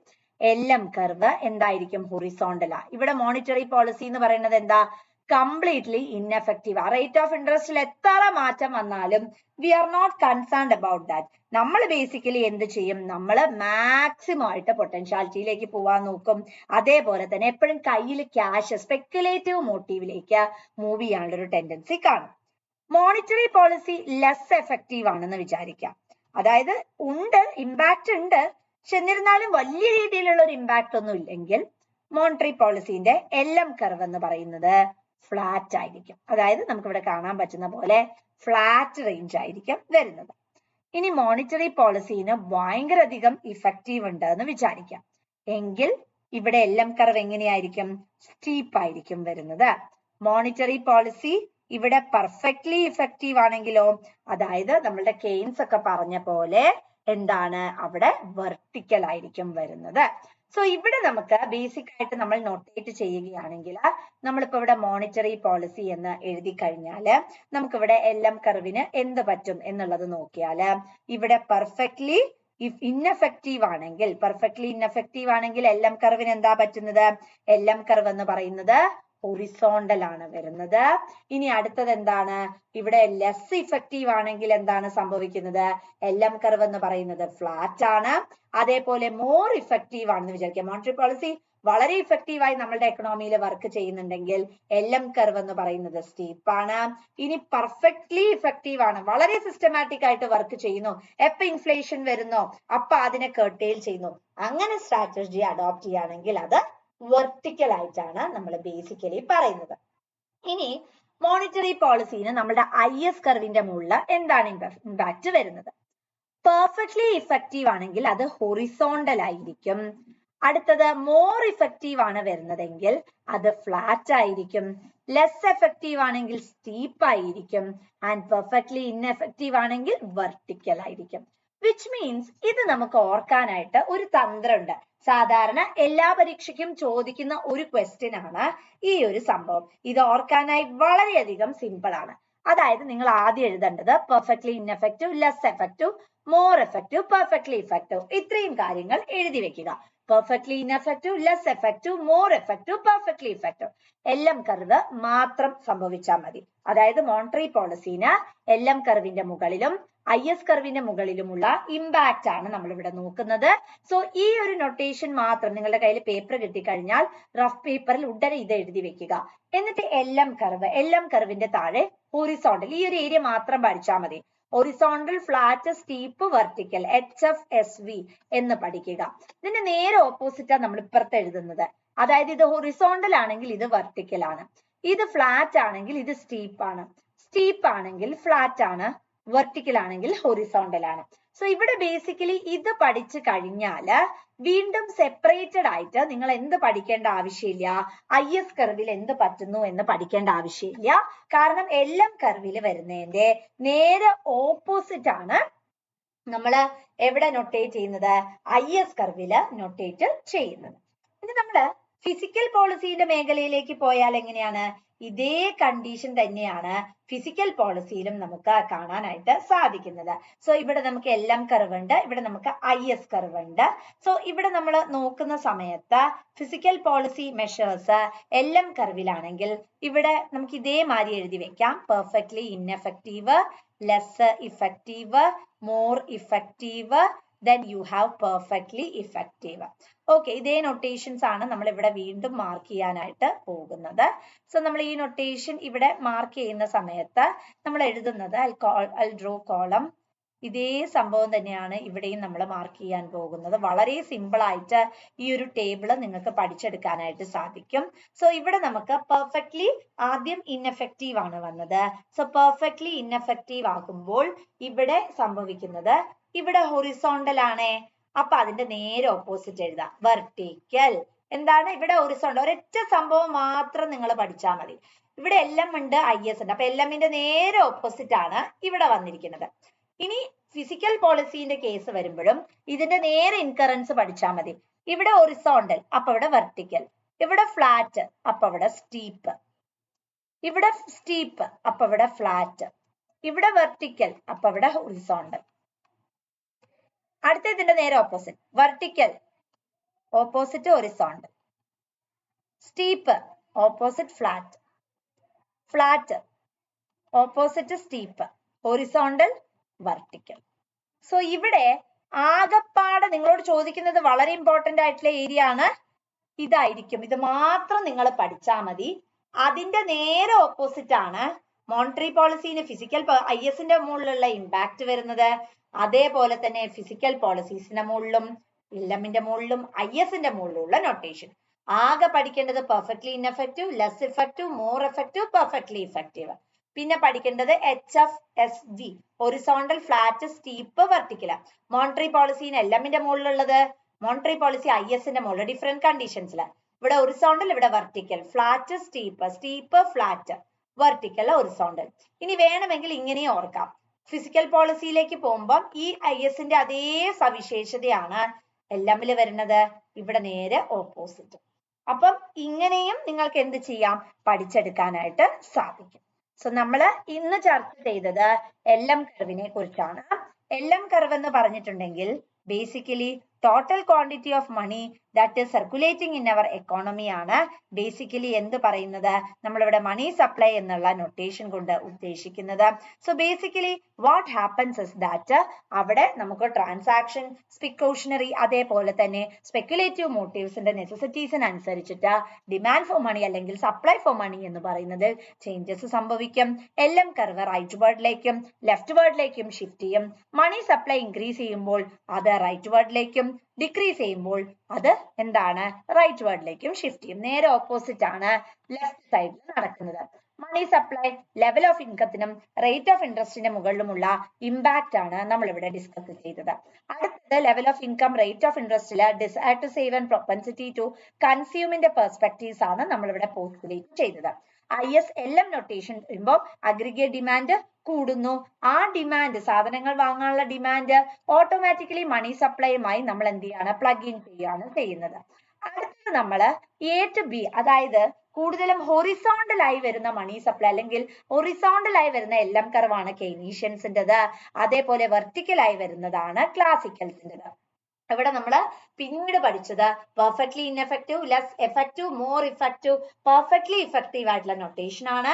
LM കർവ് എന്തായിരിക്കും? ഹൊറിസോണ്ടലാ. ഇവിടെ മോണിറ്ററി പോളിസി എന്ന് പറയുന്നത് എന്താ? Completely ineffective. റേറ്റ് ഓഫ് ഇൻട്രസ്റ്റിൽ എത്ര മാറ്റം വന്നാലും we are not concerned about that. നമ്മൾ ബേസിക്കലി എന്ത് ചെയ്യും? നമ്മൾ മാക്സിമം ആയിട്ട് പൊട്ടൻഷ്യാലിറ്റിയിലേക്ക് പോവാൻ നോക്കും. അതേപോലെ തന്നെ എപ്പോഴും കയ്യിൽ ക്യാഷ് സ്പെക്കുലേറ്റീവ് മോട്ടീവിലേക്ക് മൂവ് ചെയ്യാനുള്ള ഒരു ടെൻഡൻസി കാണും. മോണിറ്ററി പോളിസി ലെസ് എഫക്റ്റീവ് ആണെന്ന് വിചാരിക്കാം. അതായത് ഉണ്ട്, ഇമ്പാക്ട് ഉണ്ട്, പക്ഷെ എന്നിരുന്നാലും വലിയ രീതിയിലുള്ള ഒരു ഇമ്പാക്ട് ഒന്നും ഇല്ലെങ്കിൽ മോണിറ്ററി പോളിസിന്റെ LM കർവ് എന്ന് പറയുന്നത് ഫ്ലാറ്റ് ആയിരിക്കും. അതായത് നമുക്ക് ഇവിടെ കാണാൻ പറ്റുന്ന പോലെ ഫ്ലാറ്റ് റേഞ്ച് ആയിരിക്കും വരുന്നത്. ഇനി മോണിറ്ററി പോളിസിന് ഭയങ്കര അധികം ഇഫക്റ്റീവ് ഉണ്ട് എന്ന് വിചാരിക്കാം എങ്കിൽ ഇവിടെ LM കർവ് എങ്ങനെയായിരിക്കും? സ്റ്റീപ്പ് ആയിരിക്കും വരുന്നത്. മോണിറ്ററി പോളിസി ഇവിടെ പെർഫെക്റ്റ്ലി ഇഫക്റ്റീവ് ആണെങ്കിലോ, അതായത് നമ്മളുടെ കെയ്ൻസ് ഒക്കെ പറഞ്ഞ പോലെ എന്താണ് അവിടെ വെർട്ടിക്കൽ ആയിരിക്കും വരുന്നത്. സോ ഇവിടെ നമുക്ക് ബേസിക് ആയിട്ട് നമ്മൾ നോട്ടേറ്റ് ചെയ്യുകയാണെങ്കിൽ നമ്മളിപ്പോ ഇവിടെ മോണിറ്ററി പോളിസി എന്ന് എഴുതി കഴിഞ്ഞാല് നമുക്കിവിടെ LM കർവിന് എന്ത് പറ്റും എന്നുള്ളത് നോക്കിയാല് ഇവിടെ പെർഫെക്റ്റ്ലി ഇൻഎഫക്റ്റീവ് ആണെങ്കിൽ LM കർവിന് എന്താ പറ്റുന്നത്? LM കർവ് എന്ന് പറയുന്നത് ഹൊറിസോണ്ടൽ ആണ് വരുന്നത്. ഇനി അടുത്തത് എന്താണ്? ഇവിടെ ലെസ് ഇഫക്റ്റീവ് ആണെങ്കിൽ എന്താണ് സംഭവിക്കുന്നത്? LM കർവ് എന്ന് പറയുന്നത് ഫ്ലാറ്റ് ആണ്. അതേപോലെ മോർ ഇഫക്റ്റീവ് ആണെന്ന് വിചാരിക്കുക. മോണിറ്ററി പോളിസി വളരെ ഇഫക്റ്റീവായി നമ്മളുടെ എക്കണോമിയിൽ വർക്ക് ചെയ്യുന്നുണ്ടെങ്കിൽ LM കർവ് എന്ന് പറയുന്നത് സ്റ്റീപ്പ് ആണ്. ഇനി പെർഫെക്റ്റ്ലി ഇഫക്റ്റീവ് ആണ്, വളരെ സിസ്റ്റമാറ്റിക് ആയിട്ട് വർക്ക് ചെയ്യുന്നു, എപ്പോ ഇൻഫ്ലേഷൻ വരുന്നോ അപ്പൊ അതിനെ കർട്ടെയിൽ ചെയ്യുന്നു, അങ്ങനെ സ്ട്രാറ്റജി അഡോപ്റ്റ് ചെയ്യുകയാണെങ്കിൽ അത് വെർട്ടിക്കൽ ആയിട്ടാണ് നമ്മൾ ബേസിക്കലി പറയുന്നത്. ഇനി മോണിറ്ററി പോളിസിന് നമ്മുടെ IS കർവിന്റെ മുകളിൽ എന്താണ് ഇമ്പാക്ട് വരുന്നത്? പെർഫെക്റ്റ്ലി ഇഫക്റ്റീവ് ആണെങ്കിൽ അത് ഹൊറിസോണ്ടൽ ആയിരിക്കും. അടുത്തത് മോർ ഇഫക്റ്റീവ് ആണ് വരുന്നതെങ്കിൽ അത് ഫ്ലാറ്റ് ആയിരിക്കും. ലെസ് എഫക്റ്റീവ് ആണെങ്കിൽ സ്റ്റീപ്പ് ആയിരിക്കും. ആൻഡ് പെർഫെക്റ്റ്ലി ഇൻഎഫക്റ്റീവ് ആണെങ്കിൽ വെർട്ടിക്കൽ ആയിരിക്കും. വിച്ച് മീൻസ് ഇത് നമുക്ക് ഓർക്കാനായിട്ട് ഒരു തന്ത്രമുണ്ട്. സാധാരണ എല്ലാ പരീക്ഷയ്ക്കും ചോദിക്കുന്ന ഒരു ക്വസ്റ്റ്യൻ ആണ് ഈ ഒരു സംഭവം. ഇത് ഓർക്കാനായി വളരെയധികം സിമ്പിൾ ആണ്. അതായത് നിങ്ങൾ ആദ്യം എഴുതേണ്ടത് perfectly ineffective, less effective, more effective, perfectly effective, ഇത്രയും കാര്യങ്ങൾ എഴുതി വെക്കുക. Perfectly ineffective, less effective, more effective, perfectly effective. LM curve മാത്രം സംഭവിച്ചാൽ മതി. അതായത് മോണിറ്ററി പോളിസിന് LM കർവിന്റെ മുകളിലും IS കർവിന്റെ മുകളിലുമുള്ള ഇമ്പാക്റ്റ് ആണ് നമ്മൾ ഇവിടെ നോക്കുന്നത്. സോ ഈ ഒരു നൊട്ടേഷൻ മാത്രം നിങ്ങളുടെ കയ്യിൽ പേപ്പർ കിട്ടിക്കഴിഞ്ഞാൽ റഫ് പേപ്പറിൽ ഉടനെ ഇത് എഴുതി വെക്കുക. എന്നിട്ട് LM കർവിന്റെ താഴെ ഹൊറിസോണ്ടൽ ഈ ഒരു ഏരിയ മാത്രം പഠിച്ചാൽ മതി. Horizontal, flat, steep, vertical, HFSV എന്ന് പഠിക്കുക. ഇതിന്റെ നേരെ ഓപ്പോസിറ്റാ നമ്മൾ ഇപ്പുറത്ത് എഴുതുന്നത്. അതായത് ഇത് ഹൊറിസോണ്ടൽ ആണെങ്കിൽ ഇത് വെർട്ടിക്കൽ ആണ്, ഇത് ഫ്ലാറ്റ് ആണെങ്കിൽ ഇത് സ്റ്റീപ്പ് ആണ്, സ്റ്റീപ്പ് ആണെങ്കിൽ ഫ്ലാറ്റ് ആണ്, വെർട്ടിക്കൽ ആണെങ്കിൽ ഹൊറിസോണ്ടൽ ആണ്. സോ ഇവിടെ ബേസിക്കലി ഇത് പഠിച്ചു കഴിഞ്ഞാൽ വീണ്ടും സെപ്പറേറ്റഡ് ആയിട്ട് നിങ്ങൾ എന്ത് പഠിക്കേണ്ട ആവശ്യമില്ല, IS കർവിൽ എന്ത് പറ്റുന്നു എന്ന് പഠിക്കേണ്ട ആവശ്യമില്ല. കാരണം LM കർവിൽ വരുന്നതിന്റെ നേരെ ഓപ്പോസിറ്റ് ആണ് നമ്മൾ എവിടെ നൊട്ടേറ്റ് ചെയ്യുന്നത്, IS കർവില് നൊട്ടേറ്റ് ചെയ്യുന്നത്. ഇനി നമ്മള് ഫിസിക്കൽ പോളിസിയുടെ മേഖലയിലേക്ക് പോയാൽ എങ്ങനെയാണ്, ഇതേ കണ്ടീഷൻ തന്നെയാണ് ഫിസിക്കൽ പോളിസിയിലും നമുക്ക് കാണാനായിട്ട് സാധിക്കുന്നത്. സോ ഇവിടെ നമുക്ക് LM കർവ് ഉണ്ട്, ഇവിടെ നമുക്ക് IS കർവ് ഉണ്ട്. സോ ഇവിടെ നമ്മൾ നോക്കുന്ന സമയത്ത് ഫിസിക്കൽ പോളിസി മെഷേഴ്സ് LM കർവിലാണെങ്കിൽ ഇവിടെ നമുക്ക് ഇതേമാതിരി എഴുതി വെക്കാം. Perfectly ineffective, less effective, more effective, then you have perfectly effective. Okay, ഇതേ നൊട്ടേഷൻസ് ആണ് നമ്മൾ ഇവിടെ വീണ്ടും മാർക്ക് ചെയ്യാനായിട്ട് പോകുന്നത്. സോ നമ്മൾ ഈ നൊട്ടേഷൻ ഇവിടെ മാർക്ക് ചെയ്യുന്ന സമയത്ത് നമ്മൾ എഴുതുന്നത് I'll draw column. ഇതേ സംഭവം തന്നെയാണ് ഇവിടെയും നമ്മൾ മാർക്ക് ചെയ്യാൻ പോകുന്നത്. വളരെ സിമ്പിൾ ആയിട്ട് ഈ ഒരു ടേബിൾ നിങ്ങൾക്ക് പഠിച്ചെടുക്കാനായിട്ട് സാധിക്കും. സോ ഇവിടെ നമുക്ക് പെർഫെക്റ്റ്ലി ആദ്യം ഇൻഎഫക്റ്റീവ് ആണ് വന്നത്. സോ പെർഫെക്റ്റ്ലി ഇൻഎഫക്റ്റീവ് ആകുമ്പോൾ ഇവിടെ സംഭവിക്കുന്നത്, ഇവിടെ ഹൊറിസോണ്ടൽ ആണേ, അപ്പൊ അതിന്റെ നേരെ ഓപ്പോസിറ്റ് എഴുതാം, വെർട്ടിക്കൽ. എന്താണ് ഇവിടെ ഹൊറിസോണ്ടൽ, ഒരൊറ്റ സംഭവം മാത്രം നിങ്ങൾ പഠിച്ചാൽ മതി. ഇവിടെ LM ഉണ്ട്, IS ഉണ്ട്. അപ്പൊ LMന്റെ നേരെ ഓപ്പോസിറ്റ് ആണ് ഇവിടെ വന്നിരിക്കുന്നത്. ഇനി ഫിസിക്കൽ പോളിസിന്റെ കേസ് വരുമ്പോഴും ഇതിന്റെ നേരെ ഇൻകറൻസ് പഠിച്ചാൽ മതി. ഇവിടെ ഹൊറിസോണ്ടൽ, അപ്പൊ ഇവിടെ വെർട്ടിക്കൽ. ഇവിടെ ഫ്ലാറ്റ്, അപ്പൊ ഇവിടെ സ്റ്റീപ്പ്. ഇവിടെ സ്റ്റീപ്പ്, അപ്പൊ ഇവിടെ ഫ്ലാറ്റ്. ഇവിടെ വെർട്ടിക്കൽ, അപ്പൊ ഇവിടെ ഹൊറിസോണ്ടൽ. അടുത്ത ഇതിന്റെ നേരെ opposite, vertical opposite horizontal, steep opposite flat, flat opposite steep, horizontal vertical. So ഇവിടെ ആകപ്പാടെ നിങ്ങളോട് ചോദിക്കുന്നത് വളരെ ഇമ്പോർട്ടന്റ് ആയിട്ടുള്ള ഏരിയ ആണ്, ഇതായിരിക്കും. ഇത് മാത്രം നിങ്ങൾ പഠിച്ചാൽ മതി. അതിന്റെ നേരെ ഓപ്പോസിറ്റ് ആണ് മോണിറ്ററി പോളിസിന് ഫിസിക്കൽ ISന്റെ മുകളിലുള്ള ഇമ്പാക്ട് വരുന്നത്. അതേപോലെ തന്നെ ഫിസിക്കൽ പോളിസീസിന്റെ മുകളിലും LMന്റെ മുകളിലും ISന്റെ മുകളിലുള്ള നൊട്ടേഷൻ. ആകെ പഠിക്കേണ്ടത് perfectly ineffective, less effective, more effective, perfectly effective. പിന്നെ പഠിക്കേണ്ടത് HFSV, horizontal, flat, steep, vertical. Monetary പോളിസിന് LMന്റെ മുകളിലുള്ളത്, മോണിറ്ററി പോളിസി ISന്റെ മുകളിൽ ഡിഫറെന്റ് കണ്ടീഷൻസിൽ. ഇവിടെ ഹൊറിസോണ്ടൽ, ഇവിടെ vertical, flat, steep, steep, flat, vertical, horizontal. ഇനി വേണമെങ്കിൽ ഇങ്ങനെ ഓർക്കാം, ഫിസിക്കൽ പോളിസിയിലേക്ക് പോകുമ്പോൾ ഈ ISന്റെ അതേ സവിശേഷതയാണ് LMൽ വരുന്നത്, ഇവിടെ നേരെ ഓപ്പോസിറ്റ്. അപ്പം ഇങ്ങനെയും നിങ്ങൾക്ക് എന്ത് ചെയ്യാം, പഠിച്ചെടുക്കാനായിട്ട് സാധിക്കും. സോ നമ്മൾ ഇന്ന് ചർച്ച ചെയ്തത് LM കർവിനെ കുറിച്ചാണ്. LM കർവ് എന്ന് പറഞ്ഞിട്ടുണ്ടെങ്കിൽ basically total quantity of money that is circulating in our economy ആണ് ബേസിക്കലി എന്ത് പറയുന്നത്, നമ്മളിവിടെ മണി സപ്ലൈ എന്നുള്ള നൊട്ടേഷൻ കൊണ്ട് ഉദ്ദേശിക്കുന്നത്. So basically what happens is that അവിടെ നമുക്ക് ട്രാൻസാക്ഷൻ, സ്പെക്യൂഷണറി, അതേപോലെ തന്നെ സ്പെക്കുലേറ്റീവ് മോട്ടീവ്സിന്റെ നെസസിറ്റീസിനനുസരിച്ചിട്ട് ഡിമാൻഡ് ഫോർ മണി അല്ലെങ്കിൽ സപ്ലൈ ഫോർ മണി എന്ന് പറയുന്നത് ചേഞ്ചസ് സംഭവിക്കും. LM കർവ് റൈറ്റ് വേർഡിലേക്കും ലെഫ്റ്റ് വേർഡിലേക്കും ഷിഫ്റ്റ് ചെയ്യും. മണി സപ്ലൈ ഇൻക്രീസ് ചെയ്യുമ്പോൾ അത് റൈറ്റ് വേർഡിലേക്കും, ഡിക്രീസ് ചെയ്യുമ്പോൾ അത് എന്താണ്, റൈറ്റ് വേർഡിലേക്കും ഷിഫ്റ്റ് ചെയ്യും. നേരെ ഓപ്പോസിറ്റ് ആണ് ലെഫ്റ്റ് സൈഡിൽ നടക്കുന്നത്. മണി സപ്ലൈ, ലെവൽ ഓഫ് ഇൻകത്തിനും റേറ്റ് ഓഫ് ഇൻട്രസ്റ്റിന്റെ മുകളിലുമുള്ള ഇമ്പാക്റ്റ് ആണ് നമ്മൾ ഇവിടെ ഡിസ്കസ് ചെയ്തത്. അടുത്തത് level of income, rate of ഇൻട്രസ്റ്റില് desire to save and propensity to കൺസ്യൂമിന്റെ പെർസ്പെക്റ്റീവ്സ് ആണ് നമ്മളിവിടെ പോസ്റ്റുലേറ്റ് ചെയ്തത്. IS-LM നൊട്ടേഷൻ വരുമ്പോൾ അഗ്രിഗേറ്റ് ഡിമാൻഡ് കൂടുന്നു. ആ ഡിമാൻഡ്, സാധനങ്ങൾ വാങ്ങാനുള്ള ഡിമാൻഡ് ഓട്ടോമാറ്റിക്കലി മണി സപ്ലൈയുമായി നമ്മൾ എന്ത് ചെയ്യാണ്, പ്ലഗ് ഇൻ ചെയ്യാണ് ചെയ്യുന്നത്. അടുത്തത് നമ്മൾ A to B, അതായത് കൂടുതലും ഹൊറിസോണ്ടൽ ആയി വരുന്ന മണി സപ്ലൈ അല്ലെങ്കിൽ ഹൊറിസോണ്ടൽ ആയി വരുന്ന LM കർവാണ് കെയ്നീഷ്യൻസിൻ്റെത്. അതേപോലെ വെർട്ടിക്കൽ ആയി വരുന്നതാണ് ക്ലാസിക്കൽസിൻ്റെത്. ഇവിടെ നമ്മൾ പിന്നീട് പഠിച്ചത് perfectly ineffective, less effective, more effective, perfectly effective ആയിട്ടുള്ള നൊട്ടേഷൻ ആണ്.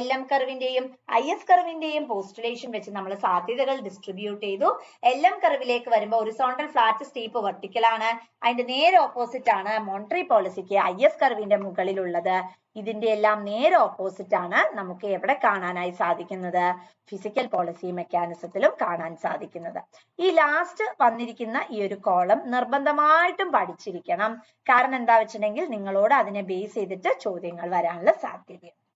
LM കർവിന്റെയും IS കർവിന്റെയും പോസ്റ്റുലേഷൻ വെച്ച് നമ്മൾ സാധ്യതകൾ ഡിസ്ട്രിബ്യൂട്ട് ചെയ്തു. LM കർവിലേക്ക് വരുമ്പോൾ ഹൊറിസോണ്ടൽ ഫ്ലാറ്റ് സ്റ്റീപ്പ് വെർട്ടിക്കൽ ആണ്. അതിന്റെ നേരെ ഓപ്പോസിറ്റ് ആണ് മോൺട്രി പോളിസിക്ക് IS കർവിന്റെ മുകളിലുള്ളത്. ഇതിന്റെ എല്ലാം നേരെ ഓപ്പോസിറ്റ് ആണ് നമുക്ക് എവിടെ കാണാനായി സാധിക്കുന്നത്? ഫിസിക്കൽ പോളിസി മെക്കാനിസത്തിലും കാണാൻ സാധിക്കുന്നത്. ഈ ലാസ്റ്റ് വന്നിരിക്കുന്ന ഈ ഒരു കോളം നിർബന്ധമായിട്ടും പഠിച്ചിരിക്കണം. കാരണം എന്താ വെച്ചിട്ടുണ്ടെങ്കിൽ നിങ്ങളോട് അതിനെ ബേസ് ചെയ്തിട്ട് ചോദ്യങ്ങൾ വരാനുള്ള സാധ്യതയുണ്ട്.